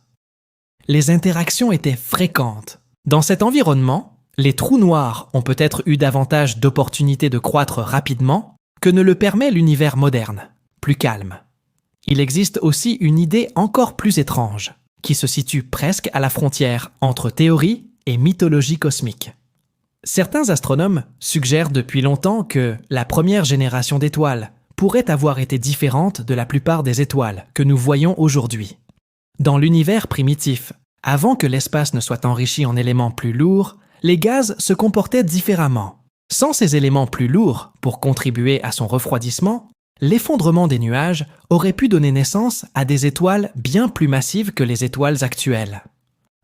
Les interactions étaient fréquentes. Dans cet environnement, les trous noirs ont peut-être eu davantage d'opportunités de croître rapidement que ne le permet l'univers moderne, plus calme. Il existe aussi une idée encore plus étrange, qui se situe presque à la frontière entre théorie et mythologie cosmique. Certains astronomes suggèrent depuis longtemps que la première génération d'étoiles pourrait avoir été différente de la plupart des étoiles que nous voyons aujourd'hui. Dans l'univers primitif, avant que l'espace ne soit enrichi en éléments plus lourds, les gaz se comportaient différemment. Sans ces éléments plus lourds pour contribuer à son refroidissement, l'effondrement des nuages aurait pu donner naissance à des étoiles bien plus massives que les étoiles actuelles.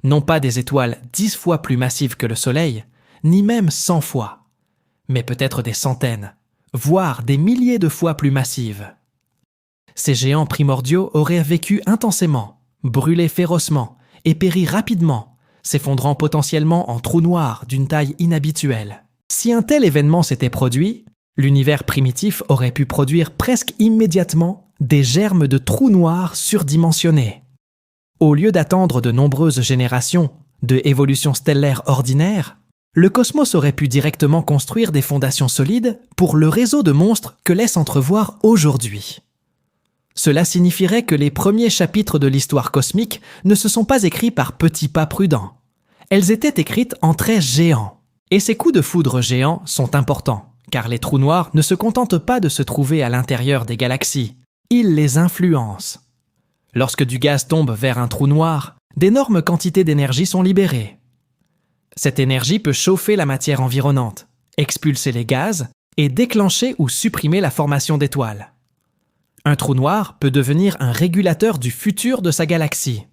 Non pas des étoiles 10 fois plus massives que le Soleil, ni même 100 fois, mais peut-être des centaines, voire des milliers de fois plus massives. Ces géants primordiaux auraient vécu intensément, brûlé férocement et péri rapidement, s'effondrant potentiellement en trous noirs d'une taille inhabituelle. Si un tel événement s'était produit, l'univers primitif aurait pu produire presque immédiatement des germes de trous noirs surdimensionnés. Au lieu d'attendre de nombreuses générations de évolution stellaire ordinaire, le cosmos aurait pu directement construire des fondations solides pour le réseau de monstres que laisse entrevoir aujourd'hui. Cela signifierait que les premiers chapitres de l'histoire cosmique ne se sont pas écrits par petits pas prudents. Elles étaient écrites en traits géants. Et ces coups de foudre géants sont importants, car les trous noirs ne se contentent pas de se trouver à l'intérieur des galaxies. Ils les influencent. Lorsque du gaz tombe vers un trou noir, d'énormes quantités d'énergie sont libérées. Cette énergie peut chauffer la matière environnante, expulser les gaz et déclencher ou supprimer la formation d'étoiles. Un trou noir peut devenir un régulateur du futur de sa galaxie.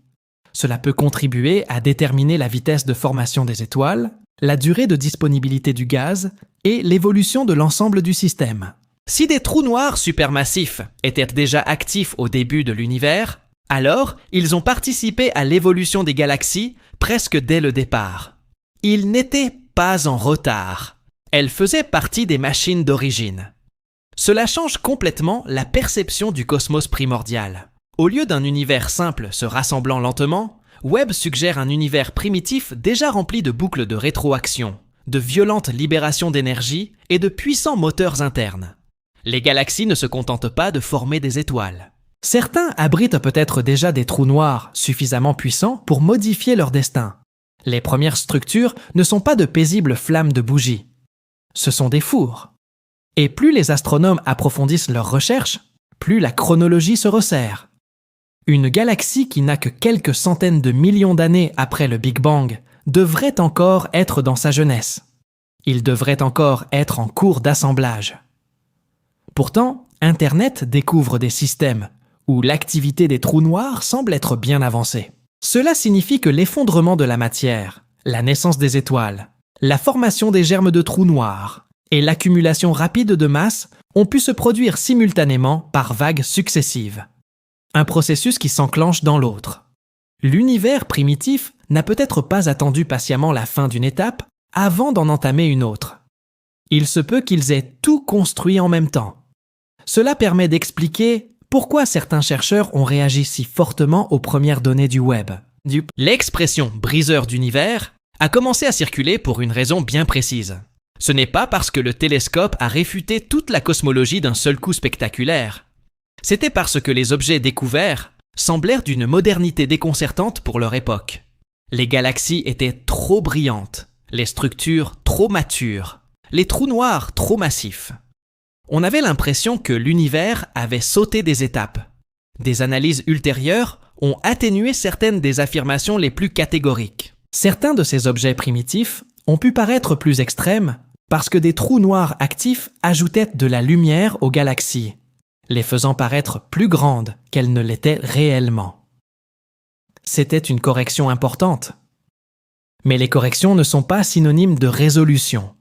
Cela peut contribuer à déterminer la vitesse de formation des étoiles, la durée de disponibilité du gaz et l'évolution de l'ensemble du système. Si des trous noirs supermassifs étaient déjà actifs au début de l'univers, alors ils ont participé à l'évolution des galaxies presque dès le départ. Ils n'étaient pas en retard. Elles faisaient partie des machines d'origine. Cela change complètement la perception du cosmos primordial. Au lieu d'un univers simple se rassemblant lentement, Webb suggère un univers primitif déjà rempli de boucles de rétroaction, de violentes libérations d'énergie et de puissants moteurs internes. Les galaxies ne se contentent pas de former des étoiles. Certains abritent peut-être déjà des trous noirs suffisamment puissants pour modifier leur destin. Les premières structures ne sont pas de paisibles flammes de bougies. Ce sont des fours. Et plus les astronomes approfondissent leurs recherches, plus la chronologie se resserre. Une galaxie qui n'a que quelques centaines de millions d'années après le Big Bang devrait encore être dans sa jeunesse. Il devrait encore être en cours d'assemblage. Pourtant, Internet découvre des systèmes où l'activité des trous noirs semble être bien avancée. Cela signifie que l'effondrement de la matière, la naissance des étoiles, la formation des germes de trous noirs et l'accumulation rapide de masse ont pu se produire simultanément par vagues successives. Un processus qui s'enclenche dans l'autre. L'univers primitif n'a peut-être pas attendu patiemment la fin d'une étape avant d'en entamer une autre. Il se peut qu'ils aient tout construit en même temps. Cela permet d'expliquer pourquoi certains chercheurs ont réagi si fortement aux premières données du web. L'expression « briseur d'univers » a commencé à circuler pour une raison bien précise. Ce n'est pas parce que le télescope a réfuté toute la cosmologie d'un seul coup spectaculaire. C'était parce que les objets découverts semblèrent d'une modernité déconcertante pour leur époque. Les galaxies étaient trop brillantes, les structures trop matures, les trous noirs trop massifs. On avait l'impression que l'univers avait sauté des étapes. Des analyses ultérieures ont atténué certaines des affirmations les plus catégoriques. Certains de ces objets primitifs ont pu paraître plus extrêmes parce que des trous noirs actifs ajoutaient de la lumière aux galaxies, les faisant paraître plus grandes qu'elles ne l'étaient réellement. C'était une correction importante. Mais les corrections ne sont pas synonymes de résolution.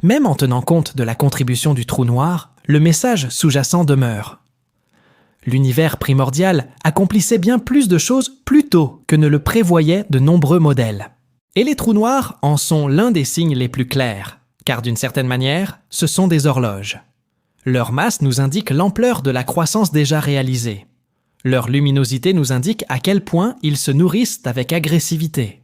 Même en tenant compte de la contribution du trou noir, le message sous-jacent demeure. L'univers primordial accomplissait bien plus de choses plus tôt que ne le prévoyaient de nombreux modèles. Et les trous noirs en sont l'un des signes les plus clairs, car d'une certaine manière, ce sont des horloges. Leur masse nous indique l'ampleur de la croissance déjà réalisée. Leur luminosité nous indique à quel point ils se nourrissent avec agressivité.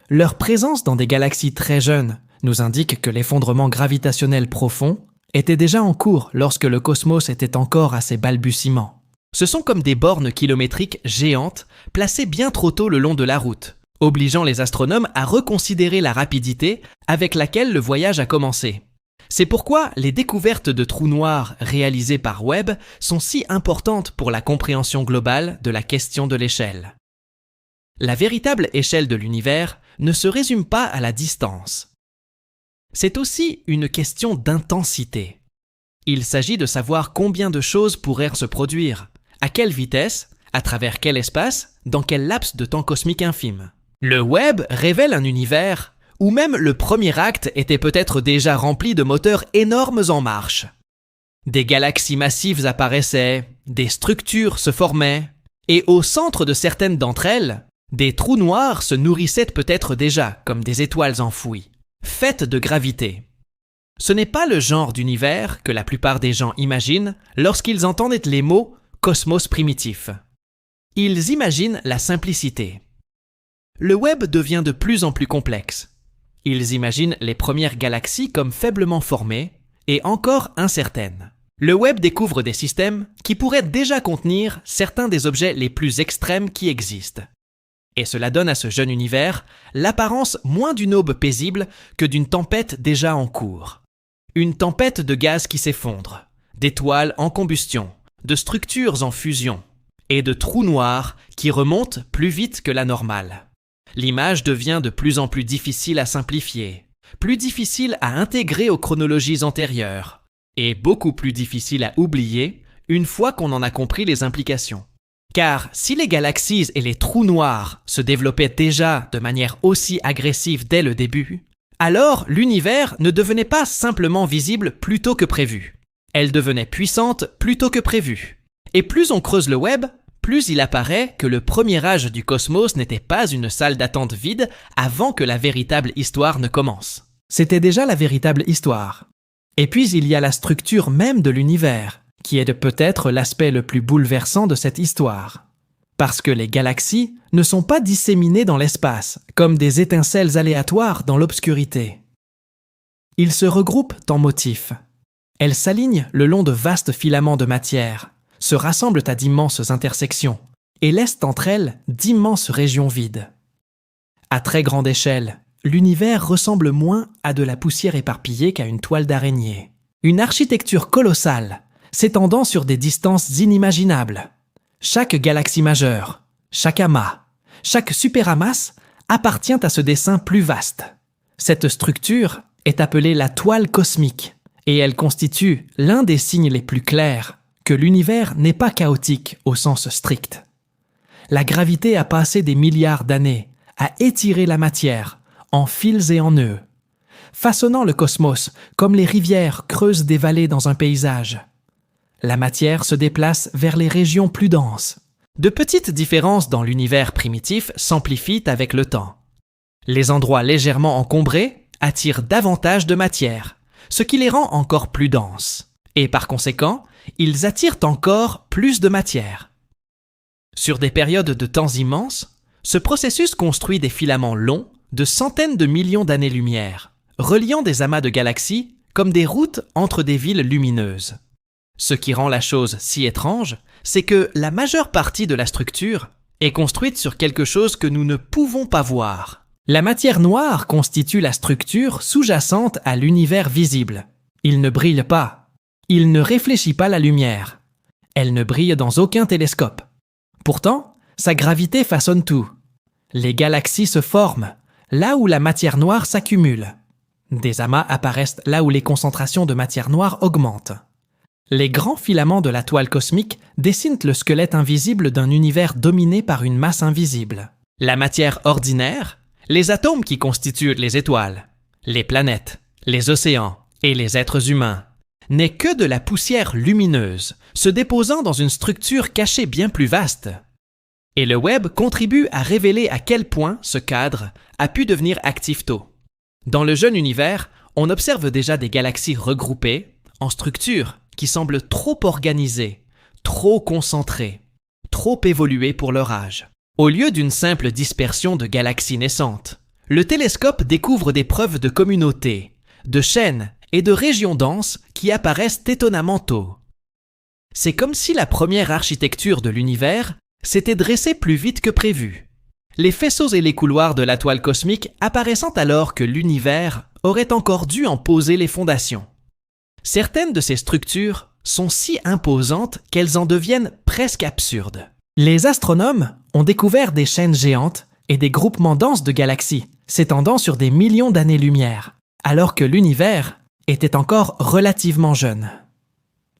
Leur présence dans des galaxies très jeunes nous indique que l'effondrement gravitationnel profond était déjà en cours lorsque le cosmos était encore à ses balbutiements. Ce sont comme des bornes kilométriques géantes placées bien trop tôt le long de la route, obligeant les astronomes à reconsidérer la rapidité avec laquelle le voyage a commencé. C'est pourquoi les découvertes de trous noirs réalisées par Webb sont si importantes pour la compréhension globale de la question de l'échelle. La véritable échelle de l'univers ne se résume pas à la distance. C'est aussi une question d'intensité. Il s'agit de savoir combien de choses pourraient se produire, à quelle vitesse, à travers quel espace, dans quel laps de temps cosmique infime. Le Webb révèle un univers où même le premier acte était peut-être déjà rempli de moteurs énormes en marche. Des galaxies massives apparaissaient, des structures se formaient, et au centre de certaines d'entre elles, des trous noirs se nourrissaient peut-être déjà comme des étoiles enfouies, faites de gravité. Ce n'est pas le genre d'univers que la plupart des gens imaginent lorsqu'ils entendent les mots « cosmos primitif ». Ils imaginent la simplicité. Le web devient de plus en plus complexe. Ils imaginent les premières galaxies comme faiblement formées et encore incertaines. Le web découvre des systèmes qui pourraient déjà contenir certains des objets les plus extrêmes qui existent. Et cela donne à ce jeune univers l'apparence moins d'une aube paisible que d'une tempête déjà en cours. Une tempête de gaz qui s'effondre, d'étoiles en combustion, de structures en fusion, et de trous noirs qui remontent plus vite que la normale. L'image devient de plus en plus difficile à simplifier, plus difficile à intégrer aux chronologies antérieures, et beaucoup plus difficile à oublier une fois qu'on en a compris les implications. Car si les galaxies et les trous noirs se développaient déjà de manière aussi agressive dès le début, alors l'univers ne devenait pas simplement visible plus tôt que prévu. Elle devenait puissante plus tôt que prévu. Et plus on creuse le web, plus il apparaît que le premier âge du cosmos n'était pas une salle d'attente vide avant que la véritable histoire ne commence. C'était déjà la véritable histoire. Et puis il y a la structure même de l'univers, qui est de peut-être l'aspect le plus bouleversant de cette histoire. Parce que les galaxies ne sont pas disséminées dans l'espace, comme des étincelles aléatoires dans l'obscurité. Ils se regroupent en motifs. Elles s'alignent le long de vastes filaments de matière, se rassemblent à d'immenses intersections, et laissent entre elles d'immenses régions vides. À très grande échelle, l'univers ressemble moins à de la poussière éparpillée qu'à une toile d'araignée. Une architecture colossale, s'étendant sur des distances inimaginables. Chaque galaxie majeure, chaque amas, chaque superamas appartient à ce dessin plus vaste. Cette structure est appelée la toile cosmique, et elle constitue l'un des signes les plus clairs que l'univers n'est pas chaotique au sens strict. La gravité a passé des milliards d'années à étirer la matière en fils et en nœuds, façonnant le cosmos comme les rivières creusent des vallées dans un paysage. La matière se déplace vers les régions plus denses. De petites différences dans l'univers primitif s'amplifient avec le temps. Les endroits légèrement encombrés attirent davantage de matière, ce qui les rend encore plus denses. Et par conséquent, ils attirent encore plus de matière. Sur des périodes de temps immenses, ce processus construit des filaments longs de centaines de millions d'années-lumière, reliant des amas de galaxies comme des routes entre des villes lumineuses. Ce qui rend la chose si étrange, c'est que la majeure partie de la structure est construite sur quelque chose que nous ne pouvons pas voir. La matière noire constitue la structure sous-jacente à l'univers visible. Il ne brille pas. Il ne réfléchit pas la lumière. Elle ne brille dans aucun télescope. Pourtant, sa gravité façonne tout. Les galaxies se forment, là où la matière noire s'accumule. Des amas apparaissent là où les concentrations de matière noire augmentent. Les grands filaments de la toile cosmique dessinent le squelette invisible d'un univers dominé par une masse invisible. La matière ordinaire, les atomes qui constituent les étoiles, les planètes, les océans et les êtres humains, n'est que de la poussière lumineuse, se déposant dans une structure cachée bien plus vaste. Et le web contribue à révéler à quel point ce cadre a pu devenir actif tôt. Dans le jeune univers, on observe déjà des galaxies regroupées en structures qui semblent trop organisées, trop concentrées, trop évoluées pour leur âge. Au lieu d'une simple dispersion de galaxies naissantes, le télescope découvre des preuves de communautés, de chaînes et de régions denses qui apparaissent étonnamment tôt. C'est comme si la première architecture de l'univers s'était dressée plus vite que prévu. Les faisceaux et les couloirs de la toile cosmique apparaissant alors que l'univers aurait encore dû en poser les fondations. Certaines de ces structures sont si imposantes qu'elles en deviennent presque absurdes. Les astronomes ont découvert des chaînes géantes et des groupements denses de galaxies s'étendant sur des millions d'années-lumière, alors que l'univers était encore relativement jeune.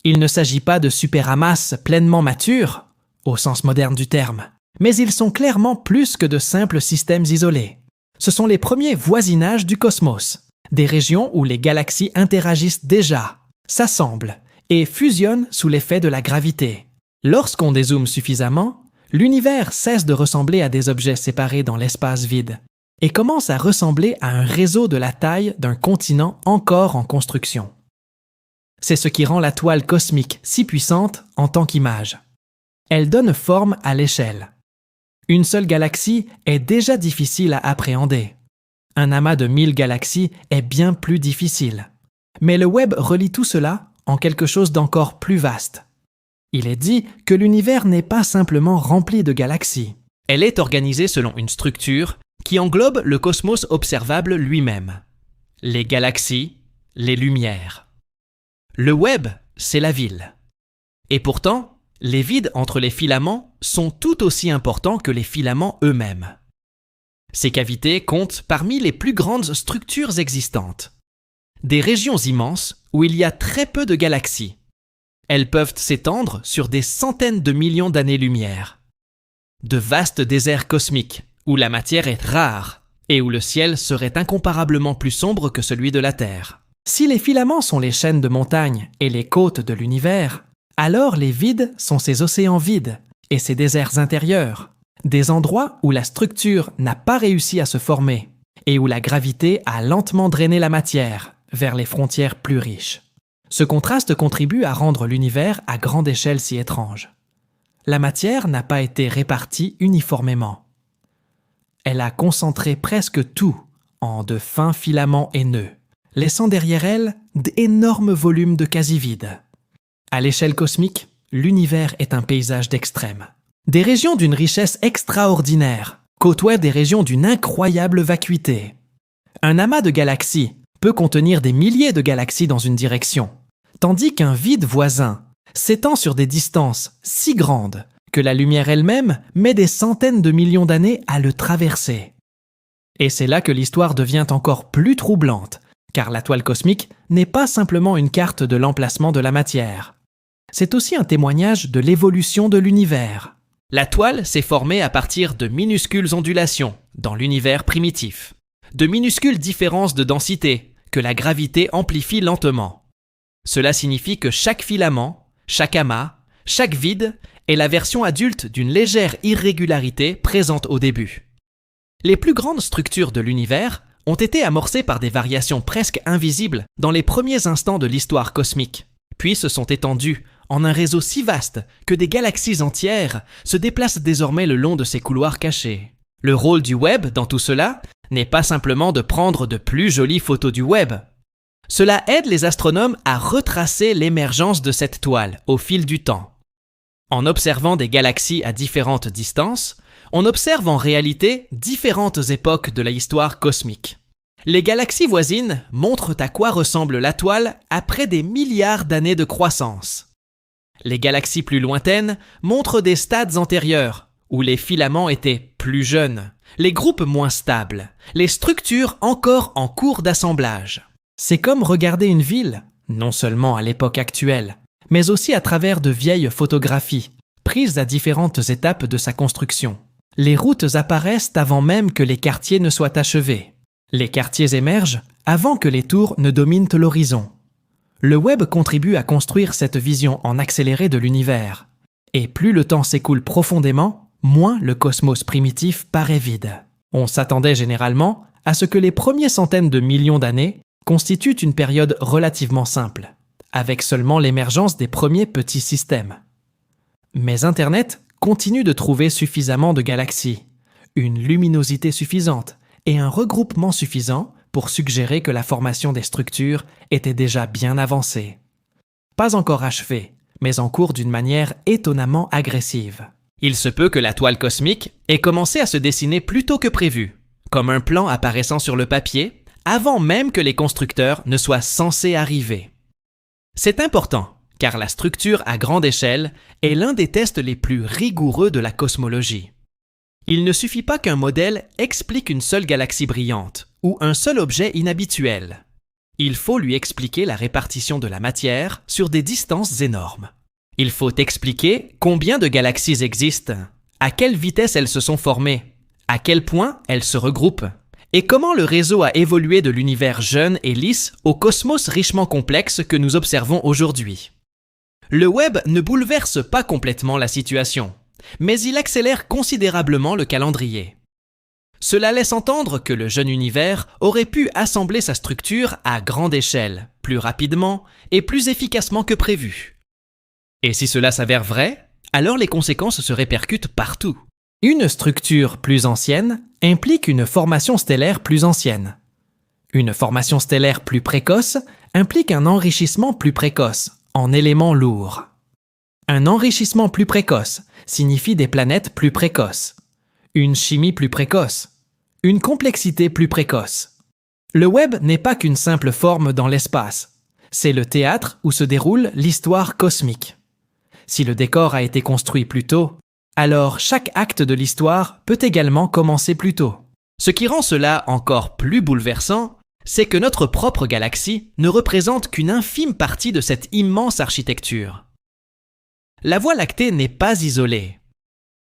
Il ne s'agit pas de superamas pleinement matures, au sens moderne du terme, mais ils sont clairement plus que de simples systèmes isolés. Ce sont les premiers voisinages du cosmos, des régions où les galaxies interagissent déjà, s'assemblent et fusionnent sous l'effet de la gravité. Lorsqu'on dézoome suffisamment, l'univers cesse de ressembler à des objets séparés dans l'espace vide et commence à ressembler à un réseau de la taille d'un continent encore en construction. C'est ce qui rend la toile cosmique si puissante en tant qu'image. Elle donne forme à l'échelle. Une seule galaxie est déjà difficile à appréhender. Un amas de 1000 galaxies est bien plus difficile. Mais le web relie tout cela en quelque chose d'encore plus vaste. Il est dit que l'univers n'est pas simplement rempli de galaxies. Elle est organisée selon une structure qui englobe le cosmos observable lui-même. Les galaxies, les lumières. Le web, c'est la ville. Et pourtant, les vides entre les filaments sont tout aussi importants que les filaments eux-mêmes. Ces cavités comptent parmi les plus grandes structures existantes. Des régions immenses où il y a très peu de galaxies. Elles peuvent s'étendre sur des centaines de millions d'années-lumière. De vastes déserts cosmiques où la matière est rare et où le ciel serait incomparablement plus sombre que celui de la Terre. Si les filaments sont les chaînes de montagnes et les côtes de l'univers, alors les vides sont ces océans vides et ces déserts intérieurs, des endroits où la structure n'a pas réussi à se former et où la gravité a lentement drainé la matière vers les frontières plus riches. Ce contraste contribue à rendre l'univers à grande échelle si étrange. La matière n'a pas été répartie uniformément. Elle a concentré presque tout en de fins filaments haineux, laissant derrière elle d'énormes volumes de quasi-vide. À l'échelle cosmique, l'univers est un paysage d'extrêmes. Des régions d'une richesse extraordinaire côtoient des régions d'une incroyable vacuité. Un amas de galaxies peut contenir des milliers de galaxies dans une direction, tandis qu'un vide voisin s'étend sur des distances si grandes que la lumière elle-même met des centaines de millions d'années à le traverser. Et c'est là que l'histoire devient encore plus troublante, car la toile cosmique n'est pas simplement une carte de l'emplacement de la matière. C'est aussi un témoignage de l'évolution de l'univers. La toile s'est formée à partir de minuscules ondulations dans l'univers primitif, de minuscules différences de densité que la gravité amplifie lentement. Cela signifie que chaque filament, chaque amas, chaque vide est la version adulte d'une légère irrégularité présente au début. Les plus grandes structures de l'univers ont été amorcées par des variations presque invisibles dans les premiers instants de l'histoire cosmique, puis se sont étendues en un réseau si vaste que des galaxies entières se déplacent désormais le long de ces couloirs cachés. Le rôle du web dans tout cela n'est pas simplement de prendre de plus jolies photos du web. Cela aide les astronomes à retracer l'émergence de cette toile au fil du temps. En observant des galaxies à différentes distances, on observe en réalité différentes époques de l'histoire cosmique. Les galaxies voisines montrent à quoi ressemble la toile après des milliards d'années de croissance. Les galaxies plus lointaines montrent des stades antérieurs, où les filaments étaient plus jeunes, les groupes moins stables, les structures encore en cours d'assemblage. C'est comme regarder une ville, non seulement à l'époque actuelle, mais aussi à travers de vieilles photographies, prises à différentes étapes de sa construction. Les routes apparaissent avant même que les quartiers ne soient achevés. Les quartiers émergent avant que les tours ne dominent l'horizon. Le web contribue à construire cette vision en accéléré de l'univers. Et plus le temps s'écoule profondément, moins le cosmos primitif paraît vide. On s'attendait généralement à ce que les premières centaines de millions d'années constituent une période relativement simple, avec seulement l'émergence des premiers petits systèmes. Mais Internet continue de trouver suffisamment de galaxies, une luminosité suffisante et un regroupement suffisant pour suggérer que la formation des structures était déjà bien avancée. Pas encore achevée, mais en cours d'une manière étonnamment agressive. Il se peut que la toile cosmique ait commencé à se dessiner plus tôt que prévu, comme un plan apparaissant sur le papier, avant même que les constructeurs ne soient censés arriver. C'est important, car la structure à grande échelle est l'un des tests les plus rigoureux de la cosmologie. Il ne suffit pas qu'un modèle explique une seule galaxie brillante ou un seul objet inhabituel. Il faut lui expliquer la répartition de la matière sur des distances énormes. Il faut expliquer combien de galaxies existent, à quelle vitesse elles se sont formées, à quel point elles se regroupent, et comment le réseau a évolué de l'univers jeune et lisse au cosmos richement complexe que nous observons aujourd'hui. Le web ne bouleverse pas complètement la situation, mais il accélère considérablement le calendrier. Cela laisse entendre que le jeune univers aurait pu assembler sa structure à grande échelle, plus rapidement et plus efficacement que prévu. Et si cela s'avère vrai, alors les conséquences se répercutent partout. Une structure plus ancienne implique une formation stellaire plus ancienne. Une formation stellaire plus précoce implique un enrichissement plus précoce, en éléments lourds. Un enrichissement plus précoce signifie des planètes plus précoces, une chimie plus précoce, une complexité plus précoce. Le web n'est pas qu'une simple forme dans l'espace, c'est le théâtre où se déroule l'histoire cosmique. Si le décor a été construit plus tôt, alors chaque acte de l'histoire peut également commencer plus tôt. Ce qui rend cela encore plus bouleversant, c'est que notre propre galaxie ne représente qu'une infime partie de cette immense architecture. La Voie lactée n'est pas isolée.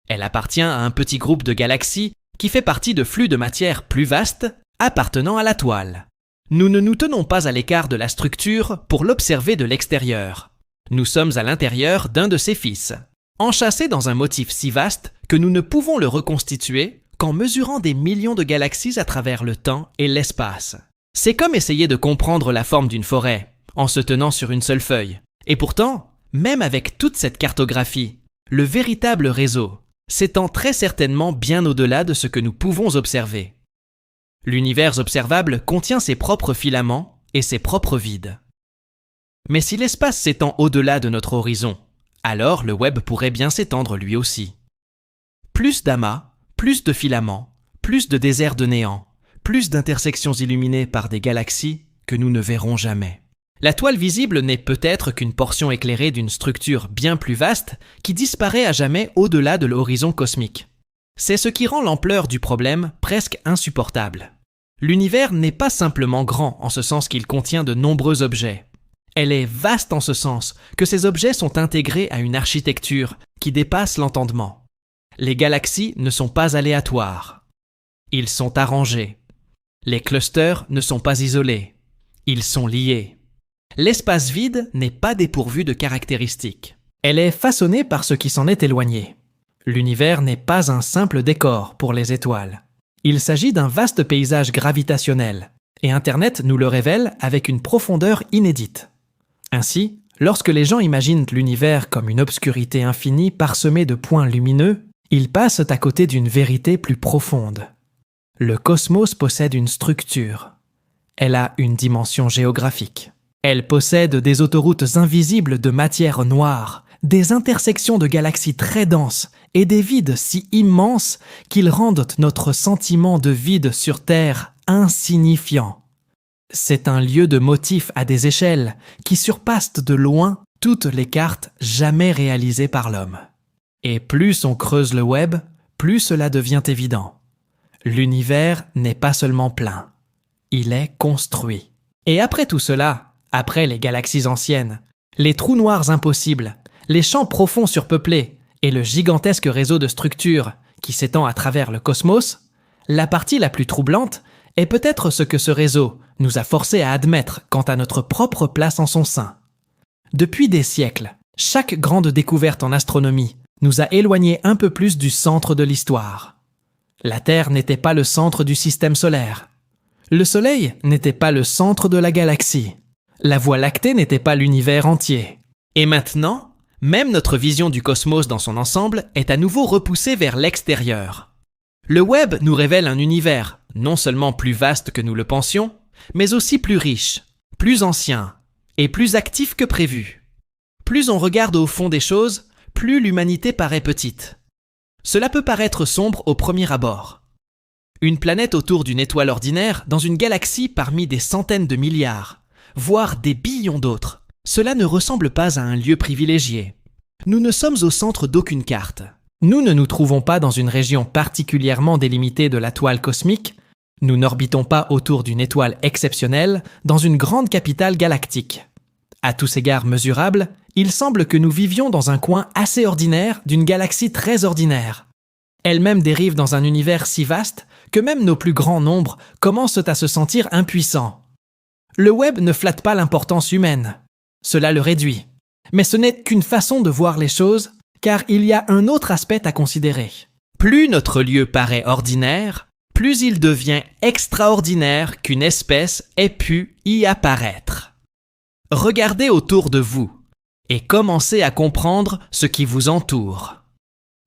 Elle appartient à un petit groupe de galaxies qui fait partie de flux de matière plus vastes appartenant à la toile. Nous ne nous tenons pas à l'écart de la structure pour l'observer de l'extérieur. Nous sommes à l'intérieur d'un de ses fils, enchâssés dans un motif si vaste que nous ne pouvons le reconstituer qu'en mesurant des millions de galaxies à travers le temps et l'espace. C'est comme essayer de comprendre la forme d'une forêt en se tenant sur une seule feuille. Et pourtant, même avec toute cette cartographie, le véritable réseau s'étend très certainement bien au-delà de ce que nous pouvons observer. L'univers observable contient ses propres filaments et ses propres vides. Mais si l'espace s'étend au-delà de notre horizon, alors le web pourrait bien s'étendre lui aussi. Plus d'amas, plus de filaments, plus de déserts de néant, plus d'intersections illuminées par des galaxies que nous ne verrons jamais. La toile visible n'est peut-être qu'une portion éclairée d'une structure bien plus vaste qui disparaît à jamais au-delà de l'horizon cosmique. C'est ce qui rend l'ampleur du problème presque insupportable. L'univers n'est pas simplement grand en ce sens qu'il contient de nombreux objets. Elle est vaste en ce sens que ces objets sont intégrés à une architecture qui dépasse l'entendement. Les galaxies ne sont pas aléatoires. Ils sont arrangés. Les clusters ne sont pas isolés. Ils sont liés. L'espace vide n'est pas dépourvu de caractéristiques. Elle est façonnée par ce qui s'en est éloigné. L'univers n'est pas un simple décor pour les étoiles. Il s'agit d'un vaste paysage gravitationnel, et Internet nous le révèle avec une profondeur inédite. Ainsi, lorsque les gens imaginent l'univers comme une obscurité infinie parsemée de points lumineux, ils passent à côté d'une vérité plus profonde. Le cosmos possède une structure. Elle a une dimension géographique. Elle possède des autoroutes invisibles de matière noire, des intersections de galaxies très denses et des vides si immenses qu'ils rendent notre sentiment de vide sur Terre insignifiant. C'est un lieu de motifs à des échelles qui surpassent de loin toutes les cartes jamais réalisées par l'homme. Et plus on creuse le web, plus cela devient évident. L'univers n'est pas seulement plein, il est construit. Et après tout cela, après les galaxies anciennes, les trous noirs impossibles, les champs profonds surpeuplés et le gigantesque réseau de structures qui s'étend à travers le cosmos, la partie la plus troublante est peut-être ce que ce réseau nous a forcés à admettre quant à notre propre place en son sein. Depuis des siècles, chaque grande découverte en astronomie nous a éloignés un peu plus du centre de l'histoire. La Terre n'était pas le centre du système solaire. Le Soleil n'était pas le centre de la galaxie. La Voie lactée n'était pas l'univers entier. Et maintenant, même notre vision du cosmos dans son ensemble est à nouveau repoussée vers l'extérieur. Le web nous révèle un univers non seulement plus vaste que nous le pensions, mais aussi plus riche, plus ancien et plus actif que prévu. Plus on regarde au fond des choses, plus l'humanité paraît petite. Cela peut paraître sombre au premier abord. Une planète autour d'une étoile ordinaire dans une galaxie parmi des centaines de milliards, voire des billions d'autres, cela ne ressemble pas à un lieu privilégié. Nous ne sommes au centre d'aucune carte. Nous ne nous trouvons pas dans une région particulièrement délimitée de la toile cosmique, nous n'orbitons pas autour d'une étoile exceptionnelle dans une grande capitale galactique. À tous égards mesurables, il semble que nous vivions dans un coin assez ordinaire d'une galaxie très ordinaire. Elle-même dérive dans un univers si vaste que même nos plus grands nombres commencent à se sentir impuissants. Le web ne flatte pas l'importance humaine. Cela le réduit. Mais ce n'est qu'une façon de voir les choses, car il y a un autre aspect à considérer. Plus notre lieu paraît ordinaire, plus il devient extraordinaire qu'une espèce ait pu y apparaître. Regardez autour de vous et commencez à comprendre ce qui vous entoure.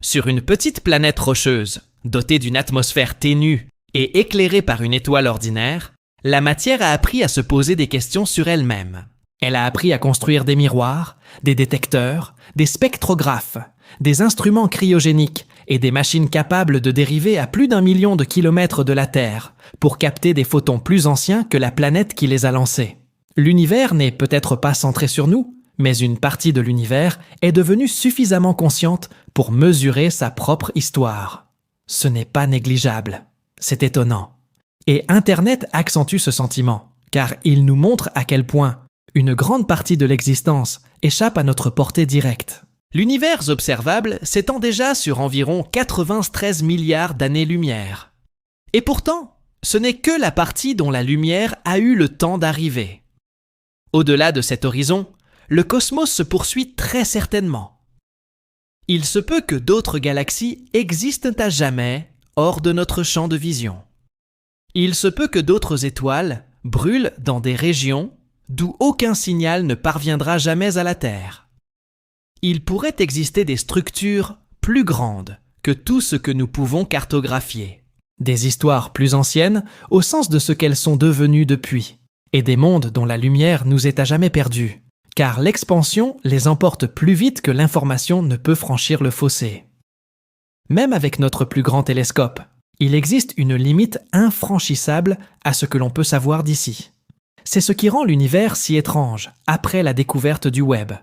Sur une petite planète rocheuse, dotée d'une atmosphère ténue et éclairée par une étoile ordinaire, la matière a appris à se poser des questions sur elle-même. Elle a appris à construire des miroirs, des détecteurs, des spectrographes, des instruments cryogéniques et des machines capables de dériver à plus d'1 million de kilomètres de la Terre pour capter des photons plus anciens que la planète qui les a lancés. L'univers n'est peut-être pas centré sur nous, mais une partie de l'univers est devenue suffisamment consciente pour mesurer sa propre histoire. Ce n'est pas négligeable, c'est étonnant. Et Internet accentue ce sentiment, car il nous montre à quel point une grande partie de l'existence échappe à notre portée directe. L'univers observable s'étend déjà sur environ 93 milliards d'années-lumière. Et pourtant, ce n'est que la partie dont la lumière a eu le temps d'arriver. Au-delà de cet horizon, le cosmos se poursuit très certainement. Il se peut que d'autres galaxies existent à jamais hors de notre champ de vision. Il se peut que d'autres étoiles brûlent dans des régions d'où aucun signal ne parviendra jamais à la Terre. Il pourrait exister des structures plus grandes que tout ce que nous pouvons cartographier. Des histoires plus anciennes au sens de ce qu'elles sont devenues depuis, et des mondes dont la lumière nous est à jamais perdue, car l'expansion les emporte plus vite que l'information ne peut franchir le fossé. Même avec notre plus grand télescope, il existe une limite infranchissable à ce que l'on peut savoir d'ici. C'est ce qui rend l'univers si étrange après la découverte du web.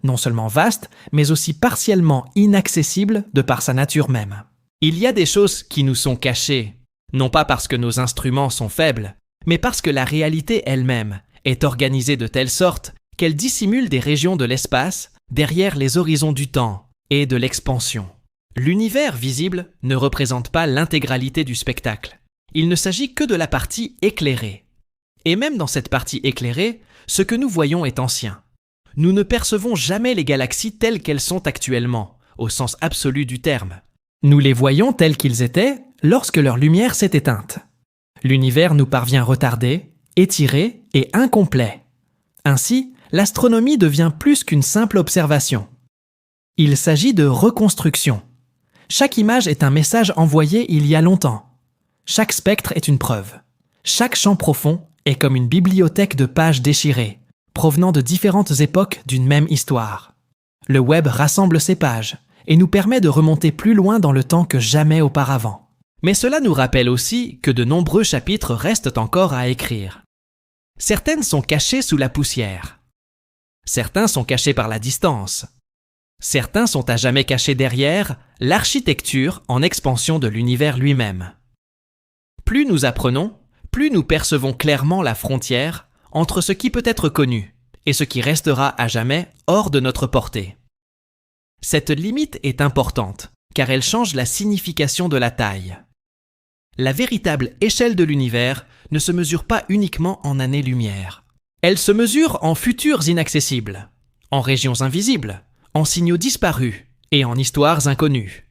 Non seulement vaste, mais aussi partiellement inaccessible de par sa nature même. Il y a des choses qui nous sont cachées, non pas parce que nos instruments sont faibles, mais parce que la réalité elle-même est organisée de telle sorte qu'elle dissimule des régions de l'espace derrière les horizons du temps et de l'expansion. L'univers visible ne représente pas l'intégralité du spectacle. Il ne s'agit que de la partie éclairée. Et même dans cette partie éclairée, ce que nous voyons est ancien. Nous ne percevons jamais les galaxies telles qu'elles sont actuellement, au sens absolu du terme. Nous les voyons tels qu'ils étaient lorsque leur lumière s'est éteinte. L'univers nous parvient retardé, étiré et incomplet. Ainsi, l'astronomie devient plus qu'une simple observation. Il s'agit de reconstruction. Chaque image est un message envoyé il y a longtemps. Chaque spectre est une preuve. Chaque champ profond est comme une bibliothèque de pages déchirées, provenant de différentes époques d'une même histoire. Le web rassemble ces pages et nous permet de remonter plus loin dans le temps que jamais auparavant. Mais cela nous rappelle aussi que de nombreux chapitres restent encore à écrire. Certaines sont cachées sous la poussière. Certains sont cachés par la distance. Certains sont à jamais cachés derrière l'architecture en expansion de l'univers lui-même. Plus nous apprenons, plus nous percevons clairement la frontière entre ce qui peut être connu et ce qui restera à jamais hors de notre portée. Cette limite est importante, car elle change la signification de la taille. La véritable échelle de l'univers ne se mesure pas uniquement en années-lumière. Elle se mesure en futurs inaccessibles, en régions invisibles, en signaux disparus et en histoires inconnues.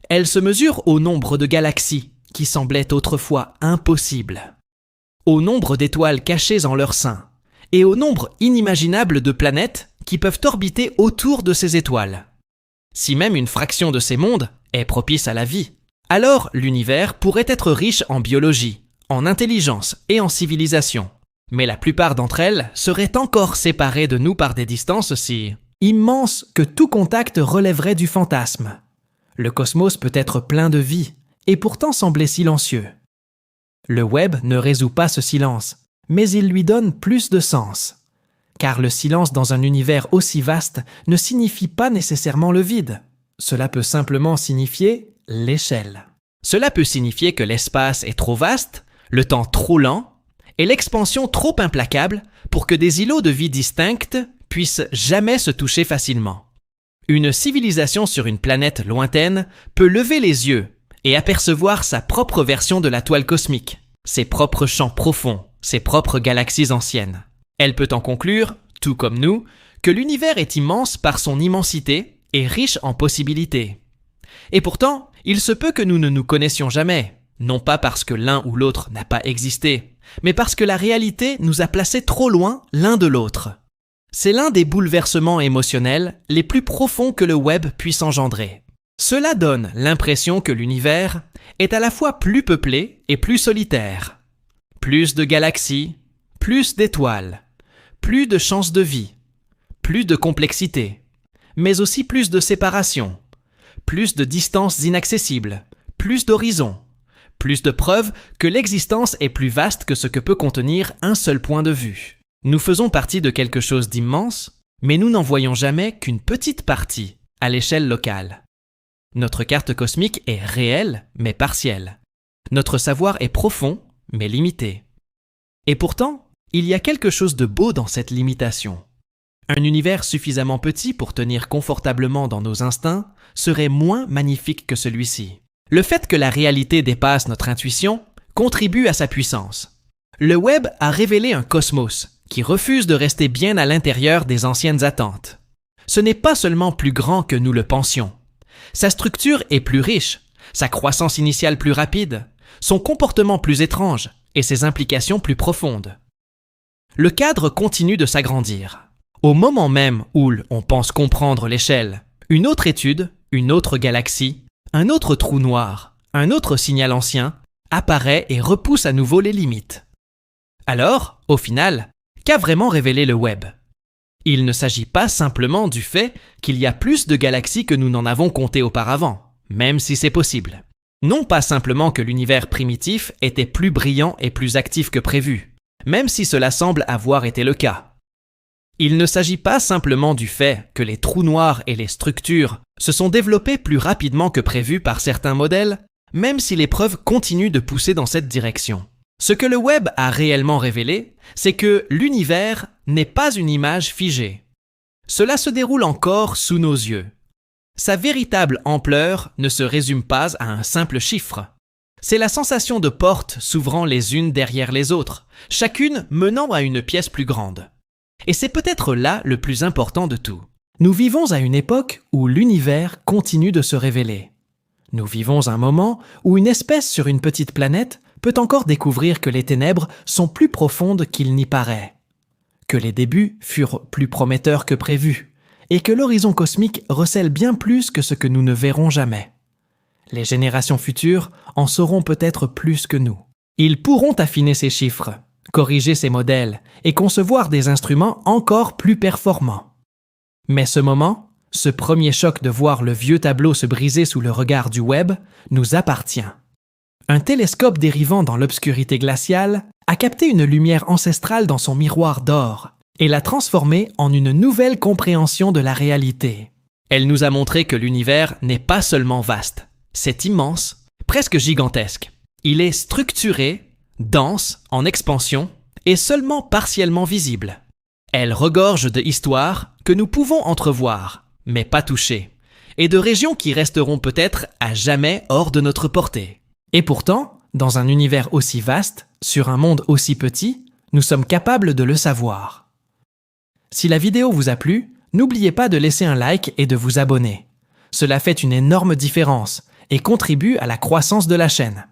Elle se mesure au nombre de galaxies qui semblaient autrefois impossibles, au nombre d'étoiles cachées en leur sein et au nombre inimaginable de planètes qui peuvent orbiter autour de ces étoiles. Si même une fraction de ces mondes est propice à la vie, alors l'univers pourrait être riche en biologie, en intelligence et en civilisation. Mais la plupart d'entre elles seraient encore séparées de nous par des distances si immenses que tout contact relèverait du fantasme. Le cosmos peut être plein de vie et pourtant sembler silencieux. Le web ne résout pas ce silence, mais il lui donne plus de sens. Car le silence dans un univers aussi vaste ne signifie pas nécessairement le vide. Cela peut simplement signifier l'échelle. Cela peut signifier que l'espace est trop vaste, le temps trop lent, et l'expansion trop implacable pour que des îlots de vie distincts puissent jamais se toucher facilement. Une civilisation sur une planète lointaine peut lever les yeux et apercevoir sa propre version de la toile cosmique, ses propres champs profonds, ses propres galaxies anciennes. Elle peut en conclure, tout comme nous, que l'univers est immense par son immensité et riche en possibilités. Et pourtant, il se peut que nous ne nous connaissions jamais, non pas parce que l'un ou l'autre n'a pas existé, mais parce que la réalité nous a placés trop loin l'un de l'autre. C'est l'un des bouleversements émotionnels les plus profonds que le web puisse engendrer. Cela donne l'impression que l'univers est à la fois plus peuplé et plus solitaire. Plus de galaxies, plus d'étoiles, plus de chances de vie, plus de complexité, mais aussi plus de séparation, plus de distances inaccessibles, plus d'horizons, plus de preuves que l'existence est plus vaste que ce que peut contenir un seul point de vue. Nous faisons partie de quelque chose d'immense, mais nous n'en voyons jamais qu'une petite partie à l'échelle locale. Notre carte cosmique est réelle, mais partielle. Notre savoir est profond, mais limité. Et pourtant, il y a quelque chose de beau dans cette limitation. Un univers suffisamment petit pour tenir confortablement dans nos instincts serait moins magnifique que celui-ci. Le fait que la réalité dépasse notre intuition contribue à sa puissance. Le web a révélé un cosmos qui refuse de rester bien à l'intérieur des anciennes attentes. Ce n'est pas seulement plus grand que nous le pensions. Sa structure est plus riche, sa croissance initiale plus rapide, son comportement plus étrange et ses implications plus profondes. Le cadre continue de s'agrandir. Au moment même où on pense comprendre l'échelle, une autre étude, une autre galaxie, un autre trou noir, un autre signal ancien, apparaît et repousse à nouveau les limites. Alors, au final, qu'a vraiment révélé le web? Il ne s'agit pas simplement du fait qu'il y a plus de galaxies que nous n'en avons compté auparavant, même si c'est possible. Non pas simplement que l'univers primitif était plus brillant et plus actif que prévu, même si cela semble avoir été le cas. Il ne s'agit pas simplement du fait que les trous noirs et les structures se sont développés plus rapidement que prévu par certains modèles, même si les preuves continuent de pousser dans cette direction. Ce que le web a réellement révélé, c'est que l'univers n'est pas une image figée. Cela se déroule encore sous nos yeux. Sa véritable ampleur ne se résume pas à un simple chiffre. C'est la sensation de portes s'ouvrant les unes derrière les autres, chacune menant à une pièce plus grande. Et c'est peut-être là le plus important de tout. Nous vivons à une époque où l'univers continue de se révéler. Nous vivons un moment où une espèce sur une petite planète peut encore découvrir que les ténèbres sont plus profondes qu'il n'y paraît, que les débuts furent plus prometteurs que prévu, et que l'horizon cosmique recèle bien plus que ce que nous ne verrons jamais. Les générations futures en sauront peut-être plus que nous. Ils pourront affiner ces chiffres, corriger ces modèles et concevoir des instruments encore plus performants. Mais ce moment, ce premier choc de voir le vieux tableau se briser sous le regard du web, nous appartient. Un télescope dérivant dans l'obscurité glaciale a capté une lumière ancestrale dans son miroir d'or et l'a transformée en une nouvelle compréhension de la réalité. Elle nous a montré que l'univers n'est pas seulement vaste, c'est immense, presque gigantesque. Il est structuré, dense, en expansion et seulement partiellement visible. Elle regorge de histoires que nous pouvons entrevoir, mais pas toucher, et de régions qui resteront peut-être à jamais hors de notre portée. Et pourtant, dans un univers aussi vaste, sur un monde aussi petit, nous sommes capables de le savoir. Si la vidéo vous a plu, n'oubliez pas de laisser un like et de vous abonner. Cela fait une énorme différence et contribue à la croissance de la chaîne.